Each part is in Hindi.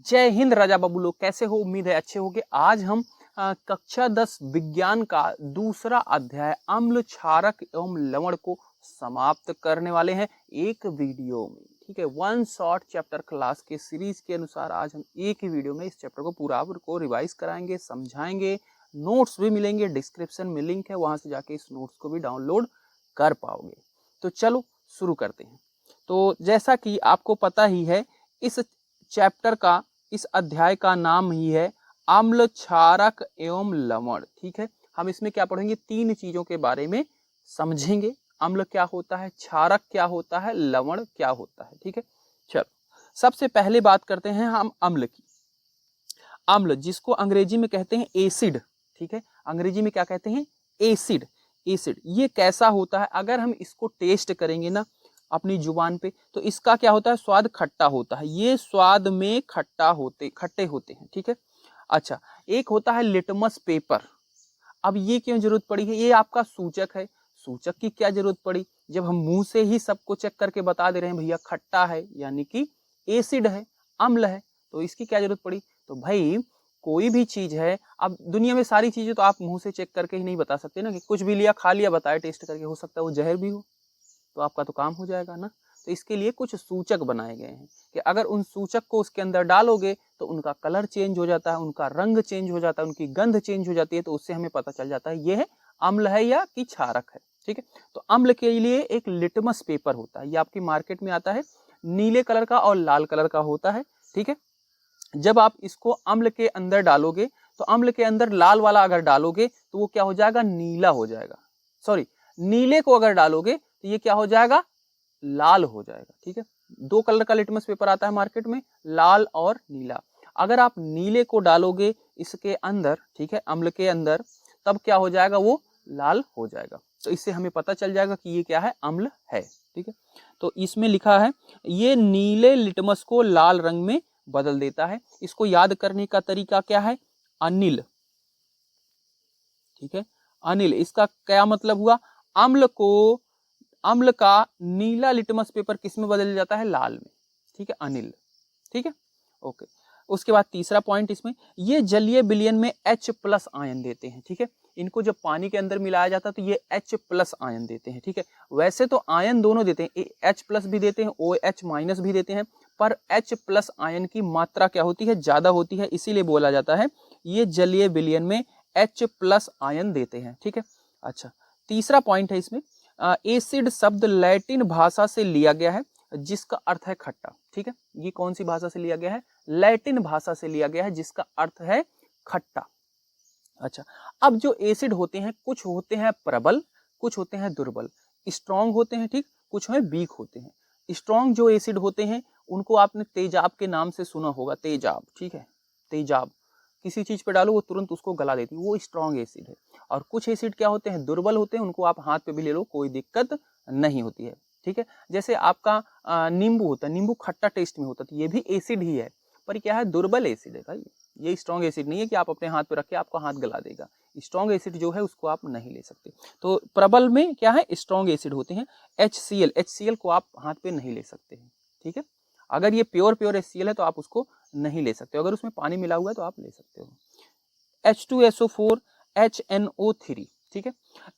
जय हिंद राजा बाबू लोग, कैसे हो? उम्मीद है अच्छे होगे। आज हम कक्षा 10 विज्ञान का दूसरा अध्याय अम्ल, क्षारक एवं लवण को समाप्त करने वाले हैं एक वीडियो में। ठीक है, वन शॉर्ट चैप्टर क्लास के सीरीज के अनुसार आज हम एक ही वीडियो में इस चैप्टर को पूरा को रिवाइज कराएंगे, समझाएंगे। नोट्स भी मिलेंगे, डिस्क्रिप्शन में लिंक है, वहां से जाके इस नोट्स को भी डाउनलोड कर पाओगे। तो चलो शुरू करते हैं। तो जैसा कि आपको पता ही है, इस चैप्टर का, इस अध्याय का नाम ही है अम्ल, क्षारक एवं लवण। ठीक है, हम इसमें क्या पढ़ेंगे? तीन चीजों के बारे में समझेंगे। अम्ल क्या होता है, क्षारक क्या होता है, लवण क्या होता है। ठीक है, चलो सबसे पहले बात करते हैं हम अम्ल की। अम्ल जिसको अंग्रेजी में कहते हैं एसिड। ठीक है, अंग्रेजी में क्या कहते हैं? एसिड। एसिड ये कैसा होता है? अगर हम इसको टेस्ट करेंगे ना अपनी जुबान पे, तो इसका क्या होता है? स्वाद खट्टा होता है। ये स्वाद में खट्टे होते हैं। ठीक है, अच्छा, एक होता है लिटमस पेपर। अब ये क्यों जरूरत पड़ी है? ये आपका सूचक है। सूचक की क्या जरूरत पड़ी जब हम मुंह से ही सबको चेक करके बता दे रहे हैं भैया खट्टा है यानी कि एसिड है, अम्ल है, तो इसकी क्या जरूरत पड़ी? तो भाई कोई भी चीज है, अब दुनिया में सारी चीजें तो आप मुंह से चेक करके ही नहीं बता सकते ना, कि कुछ भी लिया खा लिया बताया टेस्ट करके, हो सकता है वो जहर भी हो, तो आपका तो काम हो जाएगा ना। तो इसके लिए कुछ सूचक बनाए गए हैं कि अगर उन सूचक को उसके अंदर डालोगे तो उनका कलर चेंज हो जाता है, उनका रंग चेंज हो जाता है, उनकी गंध चेंज हो जाती है, तो उससे हमें पता चल जाता है ये है अम्ल है या कि क्षारक है। ठीक है, तो अम्ल के लिए एक लिटमस पेपर होता है, ये आपकी मार्केट में आता है, नीले कलर का और लाल कलर का होता है। ठीक है, जब आप इसको अम्ल के अंदर डालोगे, तो अम्ल के अंदर लाल वाला अगर डालोगे तो वो क्या हो जाएगा? नीला हो जाएगा। सॉरी, नीले को अगर डालोगे तो ये क्या हो जाएगा? लाल हो जाएगा। ठीक है, दो कलर का लिटमस पेपर आता है मार्केट में, लाल और नीला। अगर आप नीले को डालोगे इसके अंदर, ठीक है, अम्ल के अंदर, तब क्या हो जाएगा? वो लाल हो जाएगा। तो इससे हमें पता चल जाएगा कि ये क्या है? अम्ल है। ठीक है, तो इसमें लिखा है ये नीले लिटमस को लाल रंग में बदल देता है। इसको याद करने का तरीका क्या है? अनिल। ठीक है, अनिल, इसका क्या मतलब हुआ? अम्ल का नीला लिटमस पेपर किस में बदल जाता है? लाल में। ठीक है, अनिल। ठीक है, ओके। उसके बाद तीसरा पॉइंट इसमें, ये जलीय विलयन में H+ आयन देते हैं। ठीक है, इनको जब पानी के अंदर मिलाया जाता है तो ये H+ आयन देते हैं। ठीक है, वैसे तो आयन दोनों देते हैं, H+ भी देते हैं, OH- भी देते हैं, पर H+ आयन की मात्रा क्या होती है? ज्यादा होती है, इसीलिए बोला जाता है ये जलीय विलयन में H+ आयन देते हैं। ठीक है, अच्छा, तीसरा पॉइंट है इसमें, एसिड शब्द लैटिन भाषा से लिया गया है जिसका अर्थ है खट्टा। ठीक है, ये कौन सी भाषा से लिया गया है? लैटिन भाषा से लिया गया है जिसका अर्थ है खट्टा। अच्छा, अब जो एसिड होते हैं, कुछ होते हैं प्रबल, कुछ होते हैं दुर्बल, स्ट्रॉन्ग होते हैं, ठीक, कुछ में वीक होते हैं। स्ट्रॉन्ग जो एसिड होते हैं उनको आपने तेजाब के नाम से सुना होगा, तेजाब। ठीक है, तेजाब किसी चीज पे डालो वो तुरंत उसको गला देती है, वो स्ट्रॉन्ग एसिड है। और कुछ एसिड क्या होते हैं? दुर्बल होते हैं, उनको आप हाथ पे भी ले लो कोई दिक्कत नहीं होती है। ठीक है, जैसे आपका नींबू होता है, नींबू खट्टा टेस्ट में होता है, तो ये भी एसिड ही है, पर क्या है? दुर्बल एसिड है भाई, ये स्ट्रॉन्ग एसिड नहीं है कि आप अपने हाथ पे रख के आपको हाथ गला देगा। स्ट्रॉन्ग एसिड जो है उसको आप नहीं ले सकते। तो प्रबल में क्या है? स्ट्रॉन्ग एसिड होते हैं। HCl को आप हाथ पे नहीं ले सकते हैं। ठीक है, अगर ये प्योर HCl है तो आप उसको नहीं ले सकते, अगर उसमें पानी मिला हुआ है तो आप ले सकते हो। H2SO4, HNO3। ठीक है,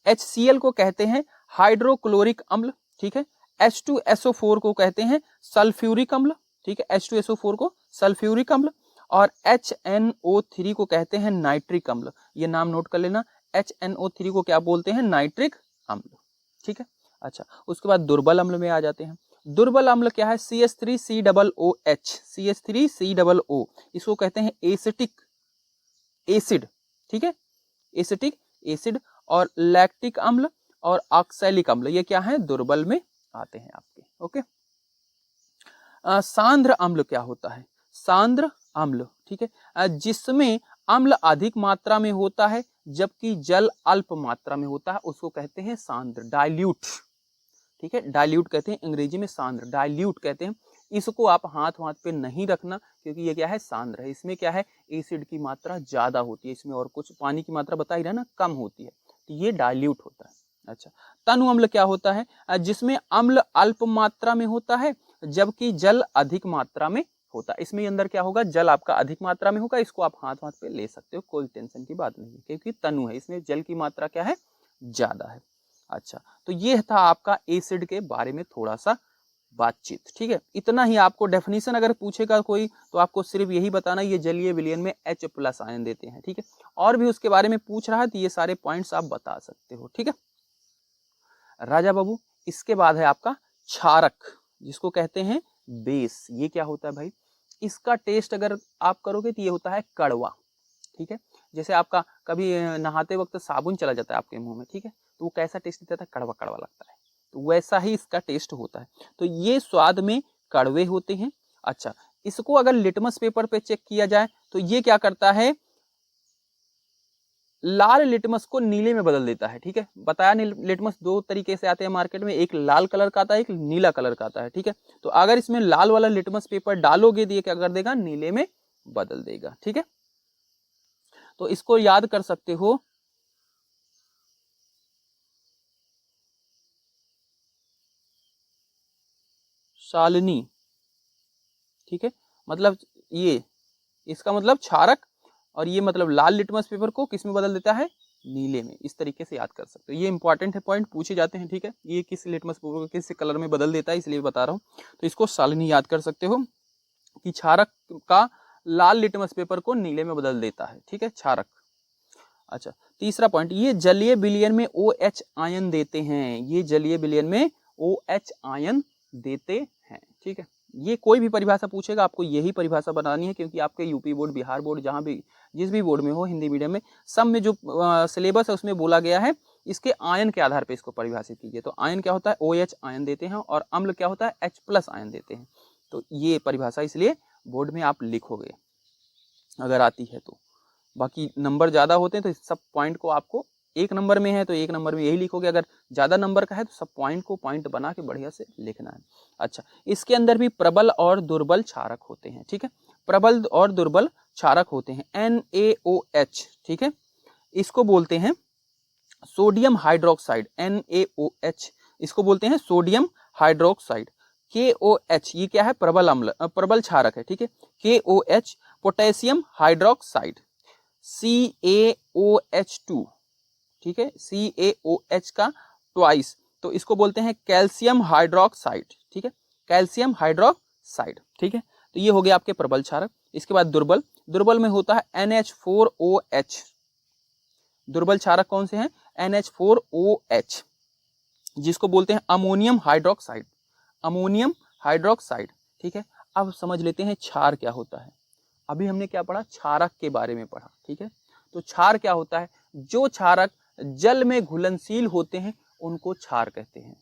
HCl को कहते हैं हाइड्रोक्लोरिक अम्ल। ठीक है, H2SO4 को कहते हैं सल्फ्यूरिक अम्ल। ठीक है, H2SO4 को सल्फ्यूरिक अम्ल, और HNO3 को कहते हैं नाइट्रिक अम्ल। ये नाम नोट कर लेना, HNO3 को क्या बोलते हैं? नाइट्रिक अम्ल। ठीक है, अच्छा, उसके बाद दुर्बल अम्ल में आ जाते हैं। दुर्बल अम्ल क्या है? CH3COOH, CH3COO, इसको कहते हैं एसिटिक एसिड। ठीक है, एसिटिक एसिड, और लैक्टिक अम्ल और ऑक्सैलिक अम्ल, ये क्या है? दुर्बल में आते हैं आपके। ओके, सांद्र अम्ल क्या होता है? सांद्र अम्ल, ठीक है, जिसमें अम्ल अधिक मात्रा में होता है जबकि जल अल्प मात्रा में होता है, उसको कहते हैं सांद्र, डाइल्यूट। ठीक है, डाइल्यूट कहते हैं अंग्रेजी में, सांद्र डाइल्यूट कहते हैं। इसको आप हाथ पे नहीं रखना, क्योंकि ये क्या है? सांद्र है। इसमें क्या है? एसिड की मात्रा ज्यादा होती है इसमें, और कुछ पानी की मात्रा बता ही रहा ना, कम होती है, तो ये डाइल्यूट होता है। अच्छा, तनु अम्ल क्या होता है? जिसमें अम्ल अल्प मात्रा में होता है जबकि जल अधिक मात्रा में होता है। इसमें अंदर क्या होगा, जल आपका अधिक मात्रा में होगा, इसको आप हाथ हाथ पे ले सकते हो, कोई टेंशन की बात नहीं है, क्योंकि तनु है, इसमें जल की मात्रा क्या है, ज्यादा है। अच्छा, तो ये था आपका एसिड के बारे में थोड़ा सा बातचीत। ठीक है, इतना ही आपको डेफिनेशन अगर पूछेगा कोई तो आपको सिर्फ यही बताना ये जलीय विलयन में H+ आयन देते हैं। ठीक है, और भी उसके बारे में पूछ रहा है तो ये सारे पॉइंट्स आप बता सकते हो। ठीक है राजा बाबू, इसके बाद है आपका क्षारक, जिसको कहते हैं बेस। ये क्या होता है भाई, इसका टेस्ट अगर आप करोगे तो ये होता है कड़वा। ठीक है, जैसे आपका कभी नहाते वक्त साबुन चला जाता है आपके मुंह में, ठीक है, तो वो कैसा टेस्ट देता है, कड़वा कड़वा लगता है, तो वैसा ही इसका टेस्ट होता है। तो ये स्वाद में कड़वे होते हैं। अच्छा, इसको अगर लिटमस पेपर पे चेक किया जाए तो ये क्या करता है, लाल लिटमस को नीले में बदल देता है। ठीक है, बताया लिटमस दो तरीके से आते हैं मार्केट में, एक लाल कलर का आता है, एक नीला कलर का आता है। ठीक है, तो अगर इसमें लाल वाला लिटमस पेपर डालोगे तो ये क्या कर देगा, नीले में बदल देगा। ठीक है, तो इसको याद कर सकते हो। सालनी, ठीक है, मतलब ये इसका मतलब क्षारक, और ये मतलब लाल लिटमस पेपर को किस में बदल देता है, नीले में। इस तरीके से याद कर सकते हो, ये इंपॉर्टेंट है, पॉइंट पूछे जाते हैं। ठीक है, ये किस लिटमस पेपर को किस कलर में बदल देता है, इसलिए बता रहा हूँ। तो इसको सालनी याद कर सकते हो कि क्षारक का लाल लिटमस पेपर को नीले में बदल देता है। ठीक है, क्षारक। अच्छा, तीसरा पॉइंट, ये जलीय विलयन में OH आयन देते हैं, ये जलीय विलयन में OH आयन देते हैं। ठीक है, ये कोई भी परिभाषा पूछेगा आपको यही परिभाषा बनानी है, क्योंकि आपके यूपी बोर्ड, बिहार बोर्ड, जहाँ भी जिस भी बोर्ड में हो, हिंदी मीडियम में, सब में जो सिलेबस है उसमें बोला गया है इसके आयन के आधार पर इसको परिभाषित कीजिए। तो आयन क्या होता है, OH आयन देते हैं, और अम्ल क्या होता है, H+ आयन देते हैं। तो ये परिभाषा इसलिए बोर्ड में आप लिखोगे अगर आती है तो। बाकी नंबर ज़्यादा होते हैं तो सब पॉइंट को आपको, एक नंबर में है तो एक नंबर में यही लिखोगे, अगर ज़्यादा नंबर का है तो सब पॉइंट को पॉइंट बना के बढ़िया से लिखना है। अच्छा, इसके अंदर भी प्रबल और दुर्बल क्षारक होते हैं। ठीक है, प्रबल और दुर्बल क्षारक होते हैं। NaOH, ठीक है, इसको बोलते हैं सोडियम हाइड्रोक्साइड। NaOH इसको बोलते हैं सोडियम हाइड्रोक्साइड। KOH ये क्या है, प्रबल अम्ल, प्रबल क्षारक है। ठीक है, KOH पोटेशियम हाइड्रोक्साइड। CaOH2, ठीक है, CaOH का ट्वाइस, तो इसको बोलते हैं कैल्शियम हाइड्रोक्साइड। ठीक है, कैल्शियम हाइड्रोक्साइड। ठीक है, तो ये हो गया आपके प्रबल क्षारक। इसके बाद दुर्बल, दुर्बल में होता है NH4OH। दुर्बल क्षारक कौन से हैं, NH4OH, जिसको बोलते हैं अमोनियम हाइड्रोक्साइड। Ammonium hydroxide. ठीक है, अब समझ लेते हैं क्षार क्या होता है। अभी हमने क्या पढ़ा, क्षारक के बारे में पढ़ा। ठीक है, तो क्षार क्या होता है, जो क्षारक जल में घुलनशील होते हैं उनको क्षार कहते हैं।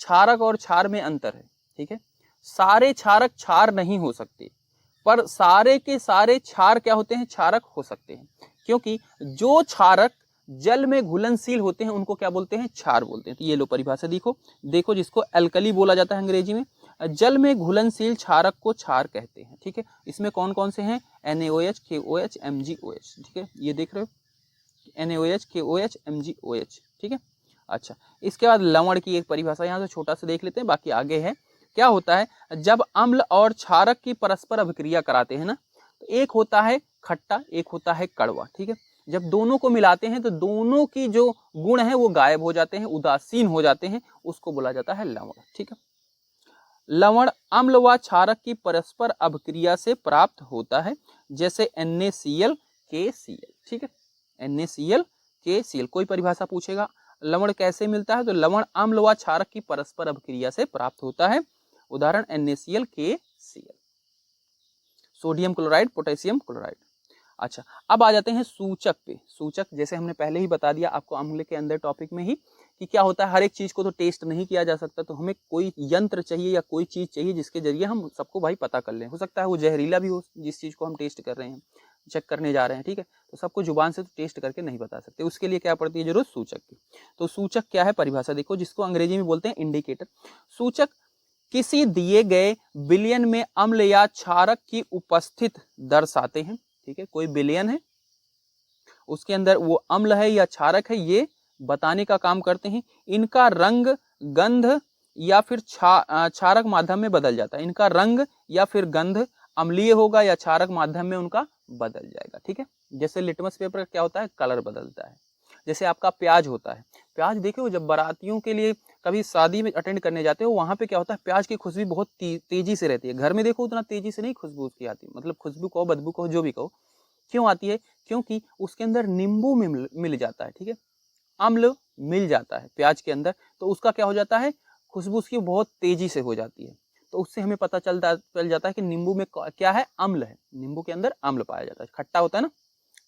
क्षारक और क्षार में अंतर है। ठीक है, सारे क्षारक क्षार नहीं हो सकते, पर सारे के सारे क्षार क्या होते हैं, क्षारक हो सकते हैं, क्योंकि जो क्षारक जल में घुलनशील होते हैं उनको क्या बोलते हैं, क्षार बोलते हैं। तो ये लो परिभाषा देखो जिसको एल्कली बोला जाता है अंग्रेजी में, जल में घुलनशील क्षारक को क्षार कहते हैं। ठीक है, इसमें कौन कौन से हैं, NaOH, KOH, MgOH। ठीक है, ये देख रहे हो, NaOH, KOH, MgOH। ठीक है, अच्छा, इसके बाद लवण की एक परिभाषा यहाँ से छोटा सा देख लेते हैं, बाकी आगे है। क्या होता है, जब अम्ल और क्षारक की परस्पर अभिक्रिया कराते हैं ना, तो एक होता है खट्टा, एक होता है कड़वा। ठीक है, जब दोनों को मिलाते हैं तो दोनों की जो गुण है वो गायब हो जाते हैं, उदासीन हो जाते हैं, उसको बोला जाता है लवण। ठीक है, लवण अम्ल व क्षारक की परस्पर अभिक्रिया से प्राप्त होता है, जैसे NaCl, KCl। ठीक है, NaCl, KCl। कोई परिभाषा पूछेगा लवण कैसे मिलता है, तो लवण अम्ल व क्षारक की परस्पर अभिक्रिया से प्राप्त होता है। उदाहरण NaCl, KCl। Sodium chloride, potassium chloride. अच्छा, अब आ जाते हैं सूचक पे। सूचक जैसे हमने पहले ही बता दिया आपको अम्ल के अंदर टॉपिक में ही, कि क्या होता है, हर एक चीज को तो टेस्ट नहीं किया जा सकता, तो हमें कोई यंत्र चाहिए या कोई चीज चाहिए जिसके जरिए हम सबको भाई पता कर लें। हो सकता है वो जहरीला भी हो जिस चीज को हम टेस्ट कर रहे हैं, चेक करने जा रहे हैं। ठीक है, तो सबको जुबान से तो टेस्ट करके नहीं बता सकते, उसके लिए क्या पड़ती है जरूरत, सूचक की। तो सूचक क्या है, परिभाषा देखो, जिसको अंग्रेजी में बोलते हैं इंडिकेटर। सूचक किसी दिए गए विलयन में अम्ल या क्षारक की उपस्थित दर्शाते हैं। ठीक है, कोई विलयन है उसके अंदर वो अम्ल है या क्षारक है ये बताने का काम करते हैं। इनका रंग, गंध या फिर क्षारक माध्यम में बदल जाता है। इनका रंग या फिर गंध अम्लीय होगा या क्षारक माध्यम में उनका बदल जाएगा। ठीक है, जैसे लिटमस पेपर का क्या होता है, कलर बदलता है। जैसे आपका प्याज होता है, प्याज देखो जब बारातियों के लिए कभी शादी में अटेंड करने जाते हो, वहां पे क्या होता है, प्याज की खुशबू बहुत तेजी से रहती है। घर में देखो उतना तेजी से नहीं खुशबू उसकी आती, मतलब खुशबू कहो बदबू कहो जो भी कहो, क्यों आती है, क्योंकि उसके अंदर नींबू मिल जाता है। ठीक है, अम्ल मिल जाता है प्याज के अंदर, तो उसका क्या हो जाता है, खुशबू उसकी बहुत तेजी से हो जाती है। तो उससे हमें पता चल जाता है कि नींबू में क्या है, अम्ल है, नींबू के अंदर अम्ल पाया जाता है, खट्टा होता है ना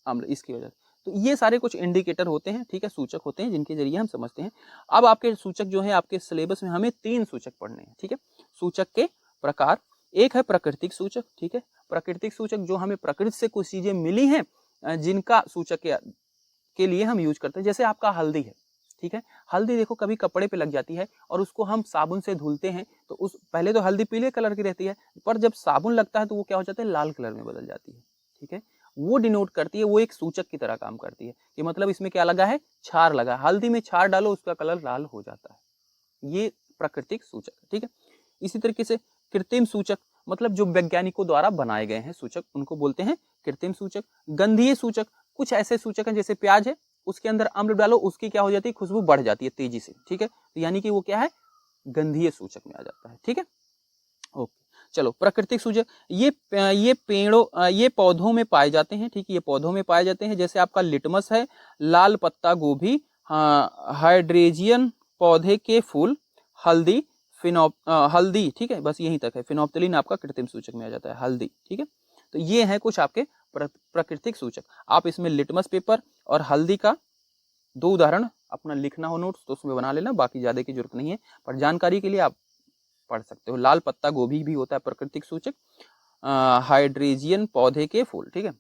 अम्ल, इसकी वजह से। तो ये सारे कुछ इंडिकेटर होते हैं, ठीक है, सूचक होते हैं जिनके जरिए हम समझते हैं। अब आपके सूचक जो है आपके सिलेबस में हमें 3 सूचक पढ़ने हैं। ठीक है, सूचक के प्रकार, एक है प्राकृतिक सूचक। ठीक है, प्राकृतिक सूचक जो हमें प्रकृति से कुछ चीजें मिली हैं जिनका सूचक के लिए हम यूज करते हैं। जैसे आपका हल्दी है, ठीक है, हल्दी देखो कभी कपड़े पे लग जाती है और उसको हम साबुन से धुलते हैं, तो उस पहले तो हल्दी पीले कलर की रहती है, पर जब साबुन लगता है तो वो क्या हो जाता है, लाल कलर में बदल जाती है। ठीक है, वो डिनोट करती है, वो एक सूचक की तरह काम करती है कि मतलब इसमें क्या लगा है, क्षार लगा, हल्दी में क्षार डालो उसका कलर लाल हो जाता है, ये प्राकृतिक सूचक है। ठीक है, इसी तरीके से कृत्रिम सूचक, मतलब जो वैज्ञानिकों द्वारा बनाए गए हैं सूचक, उनको बोलते हैं कृत्रिम सूचक। गंधीय सूचक, कुछ ऐसे सूचक हैं जैसे प्याज है, उसके अंदर अम्ल डालो, उसकी क्या हो जाती है, खुशबू बढ़ जाती है तेजी से। ठीक है, तो यानी कि वो क्या है, गंधीय सूचक में आ जाता है। ठीक है, ओके, चलो प्राकृतिक सूचक, ये पौधों में पाए जाते हैं। ठीक है, ये पौधों में पाए जाते हैं, जैसे आपका लिटमस है, लाल पत्ता गोभी, हाइड्रेजियन पौधे के फूल, हल्दी, हल्दी। ठीक है, बस यहीं तक है, फिनोप्थलीन आपका कृत्रिम सूचक में आ जाता है, हल्दी। ठीक है, तो ये है कुछ आपके प्राकृतिक सूचक। आप इसमें लिटमस पेपर और हल्दी का 2 उदाहरण अपना लिखना हो नोट्स तो उसमें बना लेना, बाकी ज्यादा की जरूरत नहीं है, पर जानकारी के लिए आप पढ़ सकते हो। लाल पत्ता गोभी भी होता है प्राकृतिक सूचक, हाइड्रेजियन पौधे के फूल। ठीक है,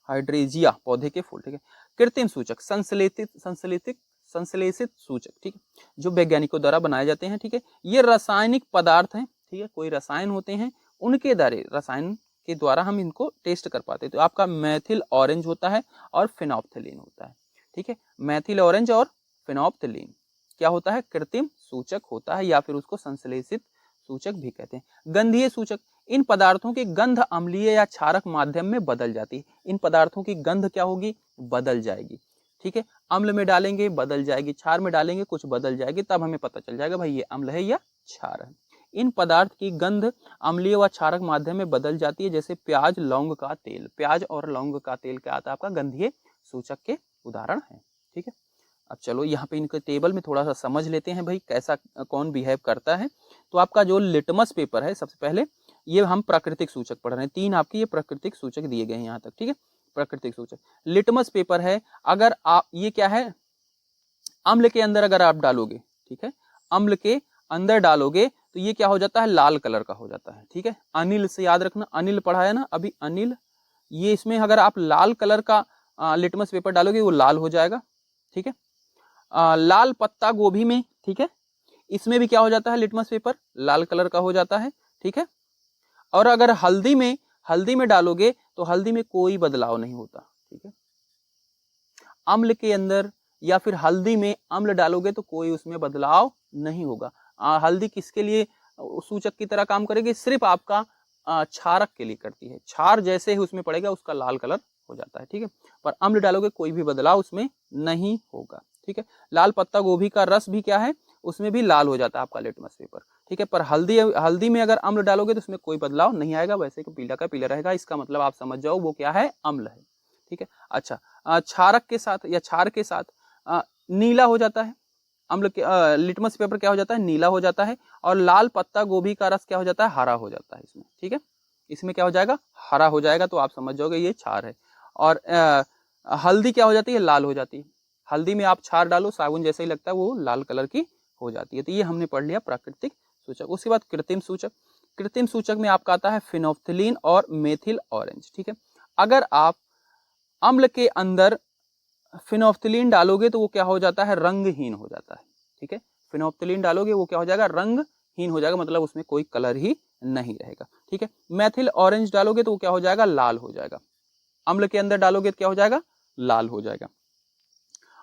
हाइड्रेजिया पौधे के फूल। ठीक है, कृत्रिम सूचक, संश्लेषित सूचक। ठीक है, जो वैज्ञानिकों द्वारा बनाए जाते हैं। ठीक है, ये रासायनिक पदार्थ हैं। ठीक है, कोई रसायन होते हैं, उनके द्वारा, रसायन के द्वारा हम इनको टेस्ट कर पाते हैं। तो आपका मेथिल ऑरेंज होता है और फिनोप्थलीन होता है। ठीक है, मेथिल ऑरेंज और फिनोप्थलीन क्या होता है, कृत्रिम सूचक होता है, या फिर उसको संश्लेषित सूचक भी कहते हैं। गंधीय सूचक, इन पदार्थों की गंध अम्लीय या क्षारक माध्यम में बदल जाती है। इन पदार्थों की गंध क्या होगी, बदल जाएगी। ठीक है, अम्ल में डालेंगे बदल जाएगी, क्षार में डालेंगे कुछ बदल जाएगी, तब हमें पता चल जाएगा भाई ये अम्ल है या क्षार है। इन पदार्थ की गंध अम्लीय व क्षारक माध्यम में बदल जाती है, जैसे प्याज, लौंग का तेल। प्याज और लौंग का तेल क्या आता है, आपका गंधीय सूचक के उदाहरण है। ठीक है, अब चलो यहाँ पे इनके टेबल में थोड़ा सा समझ लेते हैं भाई कैसा कौन बिहेव करता है। तो आपका जो लिटमस पेपर है, सबसे पहले ये हम प्राकृतिक सूचक पढ़ रहे हैं, 3 आपके ये प्राकृतिक सूचक दिए गए हैं यहाँ तक। ठीक है, प्राकृतिक सूचक लिटमस पेपर है, अगर आप ये क्या है, अम्ल के अंदर अगर आप डालोगे, ठीक है, अम्ल के अंदर डालोगे तो ये क्या हो जाता है, लाल कलर का हो जाता है। ठीक है, अनिल से याद रखना, अनिल पढ़ा है ना अभी, अनिल, ये इसमें अगर आप लाल कलर का लिटमस पेपर डालोगे वो लाल हो जाएगा। ठीक है, लाल पत्ता गोभी में, ठीक है, इसमें भी क्या हो जाता है, लिटमस पेपर लाल कलर का हो जाता है। ठीक है, और अगर हल्दी में डालोगे तो हल्दी में कोई बदलाव नहीं होता। ठीक है, अम्ल के अंदर या फिर हल्दी में अम्ल डालोगे तो कोई उसमें बदलाव नहीं होगा। हल्दी किसके लिए सूचक की तरह काम करेगी, सिर्फ आपका क्षारक के लिए करती है, क्षार जैसे ही उसमें पड़ेगा उसका लाल कलर हो जाता है। ठीक है, पर अम्ल डालोगे कोई भी बदलाव उसमें नहीं होगा। ठीक है, लाल पत्ता गोभी का रस भी क्या है, उसमें भी लाल हो जाता है आपका लिटमस पेपर। ठीक है, पर हल्दी में अगर अम्ल डालोगे तो उसमें कोई बदलाव नहीं आएगा, वैसे कि पीला का पीला रहेगा, इसका मतलब आप समझ जाओ वो क्या है, अम्ल है। ठीक है, अच्छा, क्षारक के साथ या क्षार के साथ नीला हो जाता है, अम्ल के लिटमस पेपर क्या हो जाता है, नीला हो जाता है, और लाल पत्ता गोभी का रस क्या हो जाता है, हरा हो जाता है इसमें। ठीक है, इसमें क्या हो जाएगा, हरा हो जाएगा, तो आप समझ जाओगे ये क्षार है। और हल्दी क्या हो जाती है, लाल हो जाती है, हल्दी में आप क्षार डालो साबुन जैसा ही लगता है, वो लाल कलर की हो जाती है। तो ये हमने पढ़ लिया प्राकृतिक सूचक। उसके बाद कृत्रिम सूचक, कृत्रिम सूचक में आपका आता है फिनोप्थलीन और मेथिल ऑरेंज। ठीक है, अगर आप अम्ल के अंदर फिनोप्थलीन डालोगे तो वो क्या हो जाता है, रंगहीन हो जाता है। ठीक है, फिनोप्थलीन डालोगे वो क्या हो जाएगा, रंगहीन हो जाएगा, मतलब उसमें कोई कलर ही नहीं रहेगा। ठीक है, मेथिल ऑरेंज डालोगे तो वो क्या हो जाएगा, लाल हो जाएगा। अम्ल के अंदर डालोगे तो क्या हो जाएगा, लाल हो जाएगा।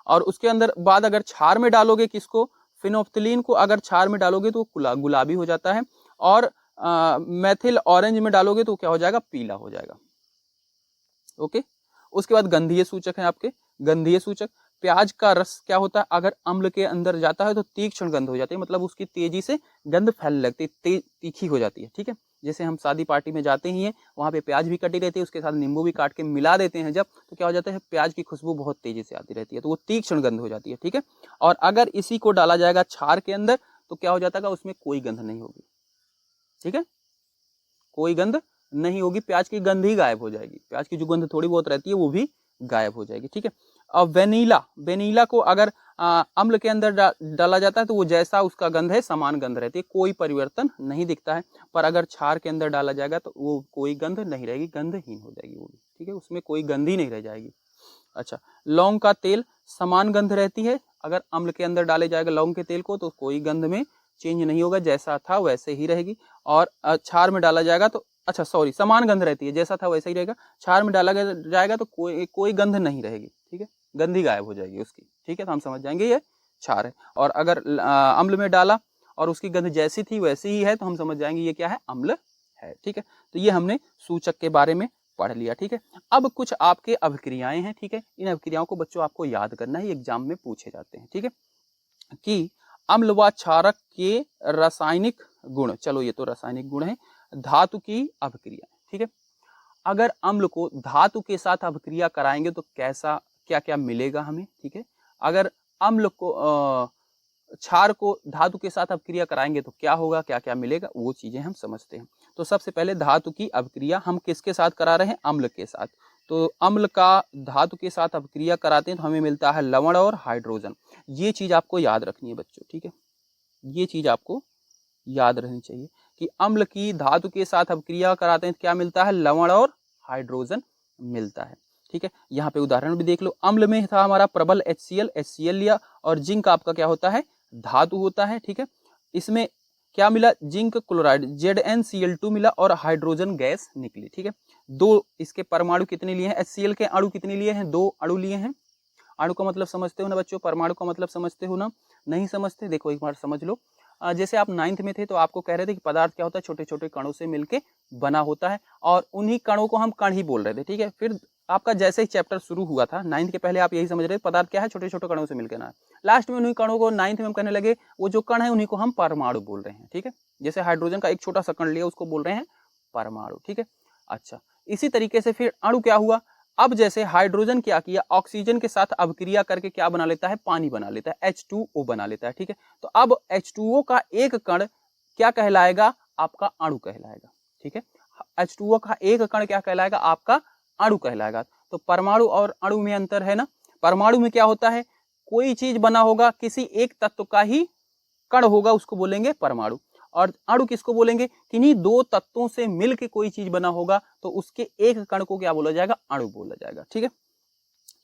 और उसके अंदर बाद अगर क्षार में डालोगे किसको, फिनोप्थलीन को अगर क्षार में डालोगे तो गुलाबी हो जाता है। और मेथिल ऑरेंज में डालोगे तो क्या हो जाएगा, पीला हो जाएगा। ओके, उसके बाद गंधीय सूचक है आपके, गंधीय सूचक। प्याज का रस क्या होता है, अगर अम्ल के अंदर जाता है तो तीक्ष्ण गंध हो जाती है, मतलब उसकी तेजी से गंध फैलने लगती है, तीखी हो जाती है। ठीक है, जैसे हम शादी पार्टी में जाते ही हैं, वहां पे प्याज भी कटी रहती है, उसके साथ नींबू भी काट के मिला देते हैं जब, तो क्या हो जाता है, प्याज की खुशबू बहुत तेजी से आती रहती है, तो वो तीक्ष्ण गंध हो जाती है। ठीक है, और अगर इसी को डाला जाएगा क्षार के अंदर तो क्या हो जाता है, उसमें कोई गंध नहीं होगी। ठीक है, कोई गंध नहीं होगी, प्याज की गंध ही गायब हो जाएगी, प्याज की जो गंध थोड़ी बहुत रहती है वो भी गायब हो जाएगी। ठीक है, अब वेनिला, वेनिला को अगर अम्ल के अंदर डाला जाता है तो वो जैसा उसका गंध है समान गंध रहती है, कोई परिवर्तन नहीं दिखता है। पर अगर क्षार के अंदर डाला जाएगा तो वो कोई गंध नहीं रहेगी, गंधहीन हो जाएगी वो भी। ठीक है, उसमें कोई गंध ही नहीं रह जाएगी। अच्छा, लौंग का तेल समान गंध रहती है, अगर अम्ल के अंदर डाले जाएगा लौंग के तेल को तो कोई गंध में चेंज नहीं होगा, जैसा था वैसे ही रहेगी। और क्षार में डाला जाएगा तो अच्छा सॉरी, समान गंध रहती है, जैसा था वैसा ही रहेगा। क्षार में डाला जाएगा तो कोई गंध नहीं रहेगी। ठीक है, गंध ही गायब हो जाएगी उसकी। ठीक है, तो हम समझ जाएंगे ये क्षार है। और अगर अम्ल में डाला और उसकी गंध जैसी थी वैसी ही है तो हम समझ जाएंगे ये क्या है, अम्ल है। ठीक है, तो ये हमने सूचक के बारे में पढ़ लिया। ठीक है, अब कुछ आपके अभिक्रियाएं हैं। ठीक है, इन अभिक्रियाओं को बच्चों आपको याद करना है, एग्जाम में पूछे जाते हैं। ठीक है, कि अम्ल व क्षारक के रासायनिक गुण, चलो ये तो रासायनिक गुण है। धातु की अभिक्रिया, ठीक है, अगर अम्ल को धातु के साथ अभिक्रिया कराएंगे तो कैसा क्या क्या मिलेगा हमें। ठीक है, अगर अम्ल को क्षार को धातु के साथ अभिक्रिया कराएंगे तो क्या होगा, क्या क्या मिलेगा, वो चीजें हम समझते हैं। तो सबसे पहले धातु की अभिक्रिया हम किसके साथ करा रहे हैं, अम्ल के साथ। तो अम्ल का धातु के साथ अभिक्रिया कराते हैं तो हमें मिलता है लवण और हाइड्रोजन। ये चीज आपको याद रखनी है बच्चों। ठीक है, ये चीज आपको याद रहनी चाहिए कि अम्ल की धातु के साथ अभिक्रिया कराते हैं तो क्या मिलता है, लवण और हाइड्रोजन मिलता है। ठीक है, यहाँ पे उदाहरण भी देख लो। अम्ल में था हमारा प्रबल HCl लिया, और जिंक आपका क्या होता है, धातु होता है। ठीक है, इसमें क्या मिला, जिंक क्लोराइड ZnCl2 मिला और हाइड्रोजन गैस निकली। ठीक है, दो इसके परमाणु कितने लिए हैं, HCl के अणु कितने लिए हैं, 2 अणु लिए हैं। अणु का मतलब समझते हो ना बच्चों, परमाणु का मतलब समझते हो ना, नहीं समझते, देखो एक बार समझ लो। जैसे आप 9th में थे तो आपको कह रहे थे कि पदार्थ क्या होता है, छोटे छोटे कणों से मिलके बना होता है, और उन्हीं कणों को हम कण ही बोल रहे थे। ठीक है, फिर आपका जैसे ही चैप्टर शुरू हुआ था 9th के पहले आप यही समझ रहे थे पदार्थ क्या है, छोटे छोटे कणों से मिलकर ना, लास्ट में उन्हीं कणों को 9th में हम कहने लगे वो जो कण है उन्हीं को हम परमाणु बोल रहे हैं। ठीक है, जैसे हाइड्रोजन का एक छोटा सा कण लिया उसको बोल रहे हैं परमाणु। ठीक है, अच्छा, इसी तरीके से फिर अणु क्या हुआ, अब जैसे हाइड्रोजन क्या किया, ऑक्सीजन के साथ अभिक्रिया करके क्या बना लेता है, पानी बना लेता है, H2O बना लेता है। ठीक है, तो अब H2O का एक कण क्या कहलाएगा, आपका अणु कहलाएगा। ठीक है, H2O का एक कण क्या कहलाएगा, आपका अणु कहलाएगा। तो परमाणु और अणु में अंतर है ना, परमाणु में क्या होता है, कोई चीज बना होगा, किसी एक तत्व का ही कण होगा, उसको बोलेंगे परमाणु। और अणु किसको बोलेंगे, किन्हीं 2 तत्वों से मिलकर कोई चीज बना होगा तो उसके एक कण को क्या बोला जाएगा, अणु बोला जाएगा। ठीक है,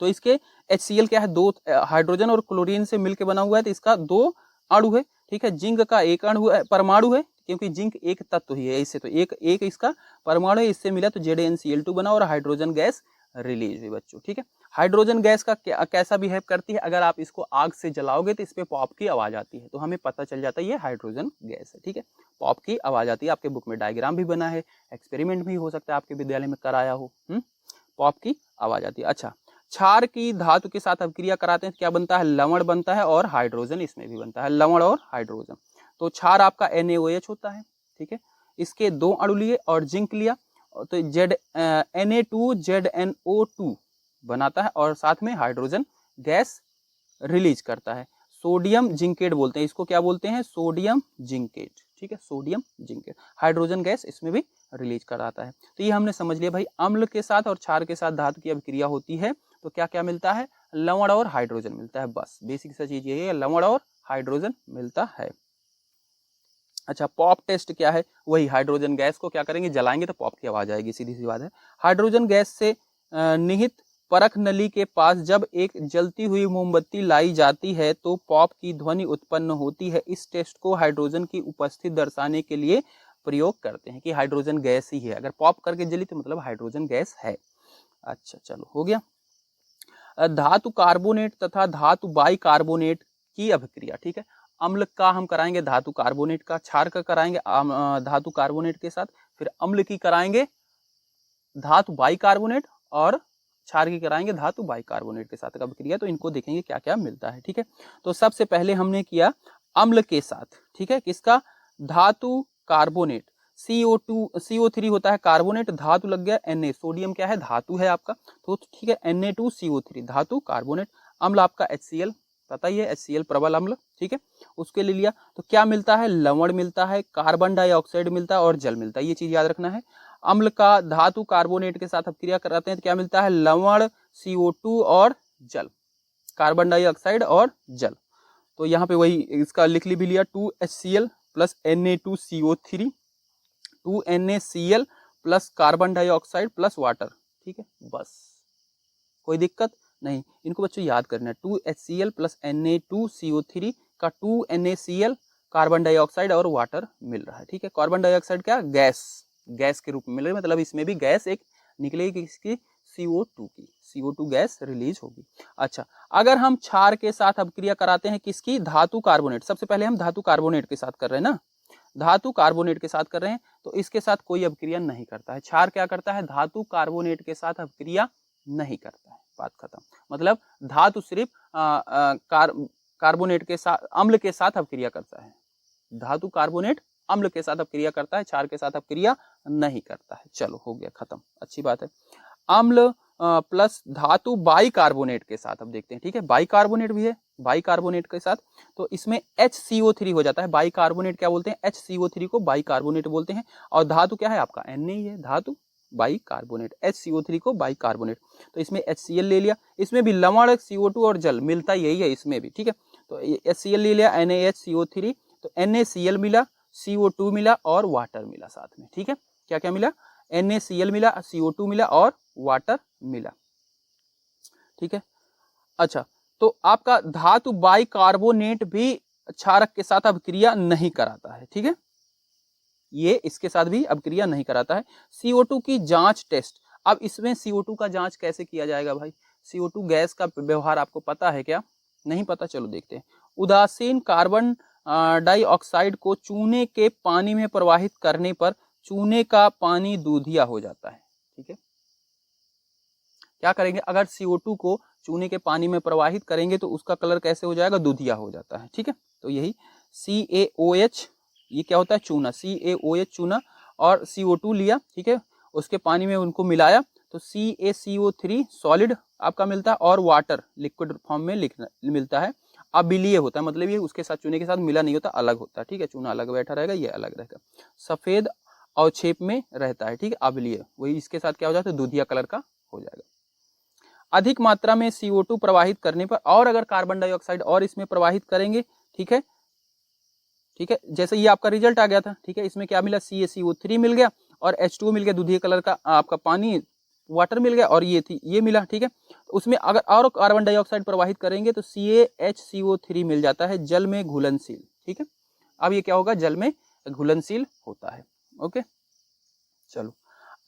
तो इसके HCl क्या है, 2 हाइड्रोजन और क्लोरीन से मिलकर बना हुआ है, तो इसका 2 अणु है। ठीक है, जिंक का एक अणु है, परमाणु है, क्योंकि जिंक एक तत्व ही है, इससे तो एक इसका परमाणु है, इससे मिला तो ZnCl2 बना और हाइड्रोजन गैस रिलीज हुई बच्चों। ठीक है, हाइड्रोजन गैस का कैसा बिहेव करती है, अगर आप इसको आग से जलाओगे तो इस पे पॉप की आवाज आती है, तो हमें पता चल जाता है ये हाइड्रोजन गैस है। ठीक है, पॉप की आवाज आती है, आपके बुक में डायग्राम भी बना है, एक्सपेरिमेंट भी हो सकता है आपके विद्यालय में कराया हो। पॉप की आवाज आती है। अच्छा, क्षार की धातु के साथ अभिक्रिया कराते हैं क्या बनता है, लवण बनता है, और हाइड्रोजन इसमें भी बनता है, लवण और हाइड्रोजन। तो क्षार आपका NaOH होता है। ठीक है, इसके 2 अणु लिए और जिंक लिया तो Na2ZnO2 बनाता है और साथ में हाइड्रोजन गैस रिलीज करता है। सोडियम जिंकेट बोलते हैं इसको, क्या बोलते हैं, सोडियम जिंकेट। ठीक है, सोडियम जिंकेट, हाइड्रोजन गैस इसमें भी रिलीज कराता है। तो ये हमने समझ लिया भाई, अम्ल के साथ और क्षार के साथ धातु की अभिक्रिया होती है तो क्या क्या मिलता है, लवण और हाइड्रोजन मिलता है, बस बेसिक सा चीज यही है, लवण और हाइड्रोजन मिलता है। अच्छा, पॉप टेस्ट क्या है, वही हाइड्रोजन गैस को क्या करेंगे, जलाएंगे तो पॉप की आवाज आएगी, सीधी सी बात है। हाइड्रोजन गैस से निहित परख नली के पास जब एक जलती हुई मोमबत्ती लाई जाती है तो पॉप की ध्वनि उत्पन्न होती है। इस टेस्ट को हाइड्रोजन की उपस्थिति दर्शाने के लिए प्रयोग करते हैं कि हाइड्रोजन गैस ही है, अगर पॉप करके जली तो मतलब हाइड्रोजन गैस है। अच्छा चलो, हो गया। धातु कार्बोनेट तथा धातु बाई कार्बोनेट की अभिक्रिया। ठीक है, अम्ल का हम कराएंगे धातु कार्बोनेट का, क्षार का कराएंगे धातु कार्बोनेट के साथ, फिर अम्ल की कराएंगे धातु बाइकार्बोनेट और क्षार की कराएंगे धातु बाइकार्बोनेट के साथ अभिक्रिया। तो इनको देखेंगे क्या क्या मिलता है, ठीक है। तो सबसे पहले हमने किया अम्ल के साथ, ठीक है, किसका, धातु कार्बोनेट, CO3 होता है कार्बोनेट, धातु लग गया Na, सोडियम क्या है, धातु है आपका, तो ठीक है Na2CO3 धातु कार्बोनेट। अम्ल आपका HCl, पता ही है HCl प्रबल अम्ल, ठीक है, उसके लिए लिया। तो क्या मिलता है, लवण मिलता है, कार्बन डाइऑक्साइड मिलता है और जल मिलता है, ये चीज याद रखना है। अम्ल का धातु कार्बोनेट के साथ अपक्रिया कराते हैं तो क्या मिलता है, लवण, CO2 और जल, कार्बन डाइऑक्साइड और जल। तो यहाँ पे वही इसका लिख भी लिया 2HCl plus Na2CO3, 2NaCl plus carbon dioxide plus water, ठीक है, बस कोई दिक्कत नहीं। इनको बच्चों याद करना है, 2HCl प्लस Na2CO3 का 2NaCl कार्बन डाइऑक्साइड और वाटर मिल रहा है, ठीक है। कार्बन डाइऑक्साइड क्या, गैस के रूप में मिल रही है, मतलब इसमें भी गैस एक निकलेगी किसकी, CO2 की, CO2 गैस रिलीज होगी। अच्छा, अगर हम क्षार के साथ अपक्रिया कराते हैं किसकी, धातु कार्बोनेट, सबसे पहले हम धातु कार्बोनेट के साथ कर रहे हैं ना, धातु कार्बोनेट के साथ कर रहे हैं, तो इसके साथ कोई अपक्रिया नहीं करता है। क्षार क्या करता है, धातु कार्बोनेट के साथ अपक्रिया नहीं करता है, बात खत्म। मतलब धातु सिर्फ कार्बोनेट के साथ, अम्ल के साथ अपक्रिया करता है, धातु कार्बोनेट अम्ल के साथ अपक्रिया करता है, क्षार के साथ अपक्रिया नहीं करता है। चलो हो गया खत्म, अच्छी बात है। अम्ल प्लस धातु बाइकार्बोनेट के साथ अब देखते हैं, ठीक है, बाइकार्बोनेट भी है, बाइकार्बोनेट के साथ, तो इसमें HCO3 हो जाता है, बाइकार्बोनेट क्या बोलते हैं, HCO3 को बाइकार्बोनेट बोलते हैं, और धातु क्या है आपका Na ही है, धातु बाइकार्बोनेट, HCO3 को बाइकार्बोनेट, तो इसमें HCl ले लिया, इसमें भी लवण, CO2 और जल मिलता यही है इसमें भी, ठीक है, तो HCl ले लिया, NaHCO3, तो NaCl मिला, CO2 मिला और वाटर मिला साथ में, ठीक है, क्या क्या मिला, NaCl मिला, CO2 मिला और वाटर मिला, ठीक है। अच्छा, तो आपका धातु बाइकार्बोनेट भी क्षारक के साथ अपक्रिया नहीं कराता है, ठीक है, ये इसके साथ भी अपक्रिया नहीं कराता है। CO2 की जांच टेस्ट, अब इसमें CO2 का जांच कैसे किया जाएगा भाई, CO2 गैस का व्यवहार आपको पता है क्या, नहीं पता, चलो देखते हैं। उदासीन कार्बन डाइऑक्साइड को चूने के पानी में प्रवाहित करने पर चूने का पानी दूधिया हो जाता है, ठीक है। क्या करेंगे, अगर CO2 को चूने के पानी में प्रवाहित करेंगे तो उसका कलर कैसे हो जाएगा, दूधिया हो जाता है, ठीक है। तो यही CaOH, ये क्या होता है, चूना, CaOH चूना, और CO2 लिया, ठीक है, उसके पानी में उनको मिलाया तो CaCO3 सॉलिड आपका मिलता है, और वाटर लिक्विड फॉर्म में मिलता है। अबिलीय होता है, मतलब ये उसके साथ, चूने के साथ मिला नहीं होता, अलग होता है, ठीक है, चूना अलग बैठा रहेगा, ये अलग रहेगा, सफेद अवक्षेप में रहता है, ठीक है, अबिलीय, वही इसके साथ क्या हो जाता है, दूधिया कलर का हो जाएगा। अधिक मात्रा में CO2 प्रवाहित करने पर, और अगर कार्बन डाइऑक्साइड और इसमें प्रवाहित करेंगे, ठीक है, ठीक है, जैसे ये आपका रिजल्ट आ गया था, ठीक है, इसमें क्या मिला, CaCO3 मिल गया और H2O मिल गया, दूधिया कलर का आपका पानी, वाटर मिल गया, और ये मिला, ठीक है। उसमें अगर और कार्बन डाइऑक्साइड प्रवाहित करेंगे तो CaHCO3 मिल जाता है, जल में घुलनशील, ठीक है। अब ये क्या होगा, जल में घुलनशील होता है, ओके। चलो,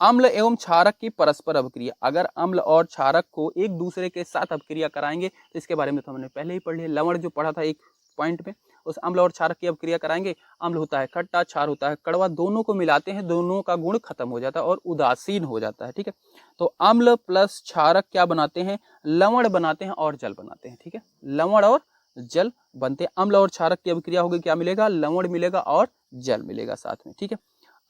अम्ल एवं क्षारक की परस्पर अपक्रिया, अगर अम्ल और क्षारक को एक दूसरे के साथ अपक्रिया कराएंगे तो इसके बारे में तो हमने पहले ही पढ़ लिया, लवण जो पढ़ा था एक पॉइंट में, उस अम्ल और क्षारक की अपक्रिया कराएंगे, अम्ल होता है खट्टा, क्षार होता है कड़वा, दोनों को मिलाते हैं, दोनों का गुण खत्म हो जाता है और उदासीन हो जाता है, ठीक है। तो अम्ल प्लस क्षारक क्या बनाते हैं, लवण बनाते हैं और जल बनाते हैं, ठीक है, लवण और जल बनते हैं। अम्ल और क्षारक की अपक्रिया होगी, क्या मिलेगा, लवण मिलेगा और जल मिलेगा साथ में, ठीक है।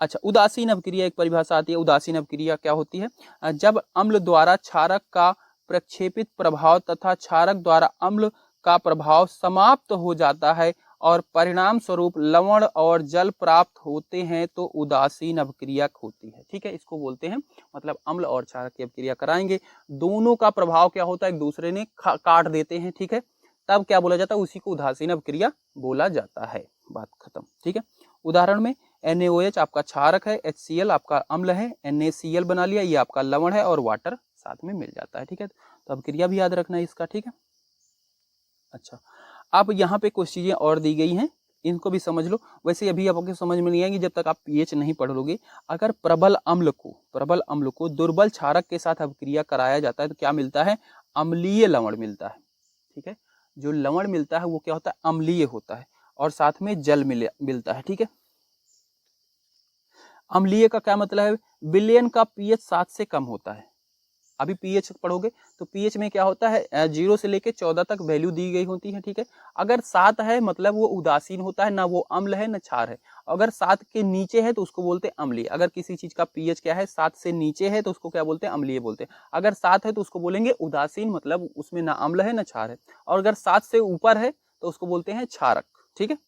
अच्छा, उदासीन अपक्रिया एक परिभाषा आती है, उदासीन अपक्रिया क्या होती है, जब अम्ल द्वारा क्षारक का प्रक्षेपित प्रभाव तथा क्षारक द्वारा अम्ल का प्रभाव समाप्त हो जाता है और परिणाम स्वरूप लवण और जल प्राप्त होते हैं तो उदासीन अपक्रिया होती है, ठीक है। इसको बोलते हैं, मतलब अम्ल और क्षारक की अपक्रिया कराएंगे, दोनों का प्रभाव क्या होता है, एक दूसरे ने काट देते हैं, ठीक है, तब क्या बोला जाता है, उसी को उदासीन अपक्रिया बोला जाता है, बात खत्म, ठीक है। उदाहरण में NaOH आपका क्षारक है, HCl आपका अम्ल है, NaCl बना लिया, ये आपका लवण है और वाटर साथ में मिल जाता है, ठीक है। तो अपक्रिया भी याद रखना है इसका, ठीक है। अच्छा, अब यहाँ पे कुछ चीजें और दी गई हैं, इनको भी समझ लो। वैसे अभी आपको समझ में नहीं आएंगी जब तक आप pH नहीं पढ़ लोगे। अगर प्रबल अम्ल को दुर्बल क्षारक के साथ अपक्रिया कराया जाता है तो क्या मिलता है, अम्लीय लवण मिलता है, ठीक है। जो लवण मिलता है वो क्या होता है, अम्लीय होता है, और साथ में जल मिलता है। ठीक है, अम्लीय का क्या मतलब है, विलयन का पीएच 7 से कम होता है। अभी पीएच पढ़ोगे तो पीएच में क्या होता है, 0 से लेके 14 तक वैल्यू दी गई होती है। ठीक है, अगर 7 है मतलब वो उदासीन होता है, ना वो अम्ल है ना क्षार है। अगर 7 के नीचे है तो उसको बोलते हैं अम्लीय। अगर किसी चीज का पीएच क्या है, 7 से नीचे है तो उसको क्या बोलते हैं, अम्लीय बोलते हैं। अगर 7 है तो उसको बोलेंगे उदासीन, मतलब उसमें ना अम्ल है ना क्षार है। और अगर 7 से ऊपर है तो उसको बोलते हैं क्षारक। ठीक है,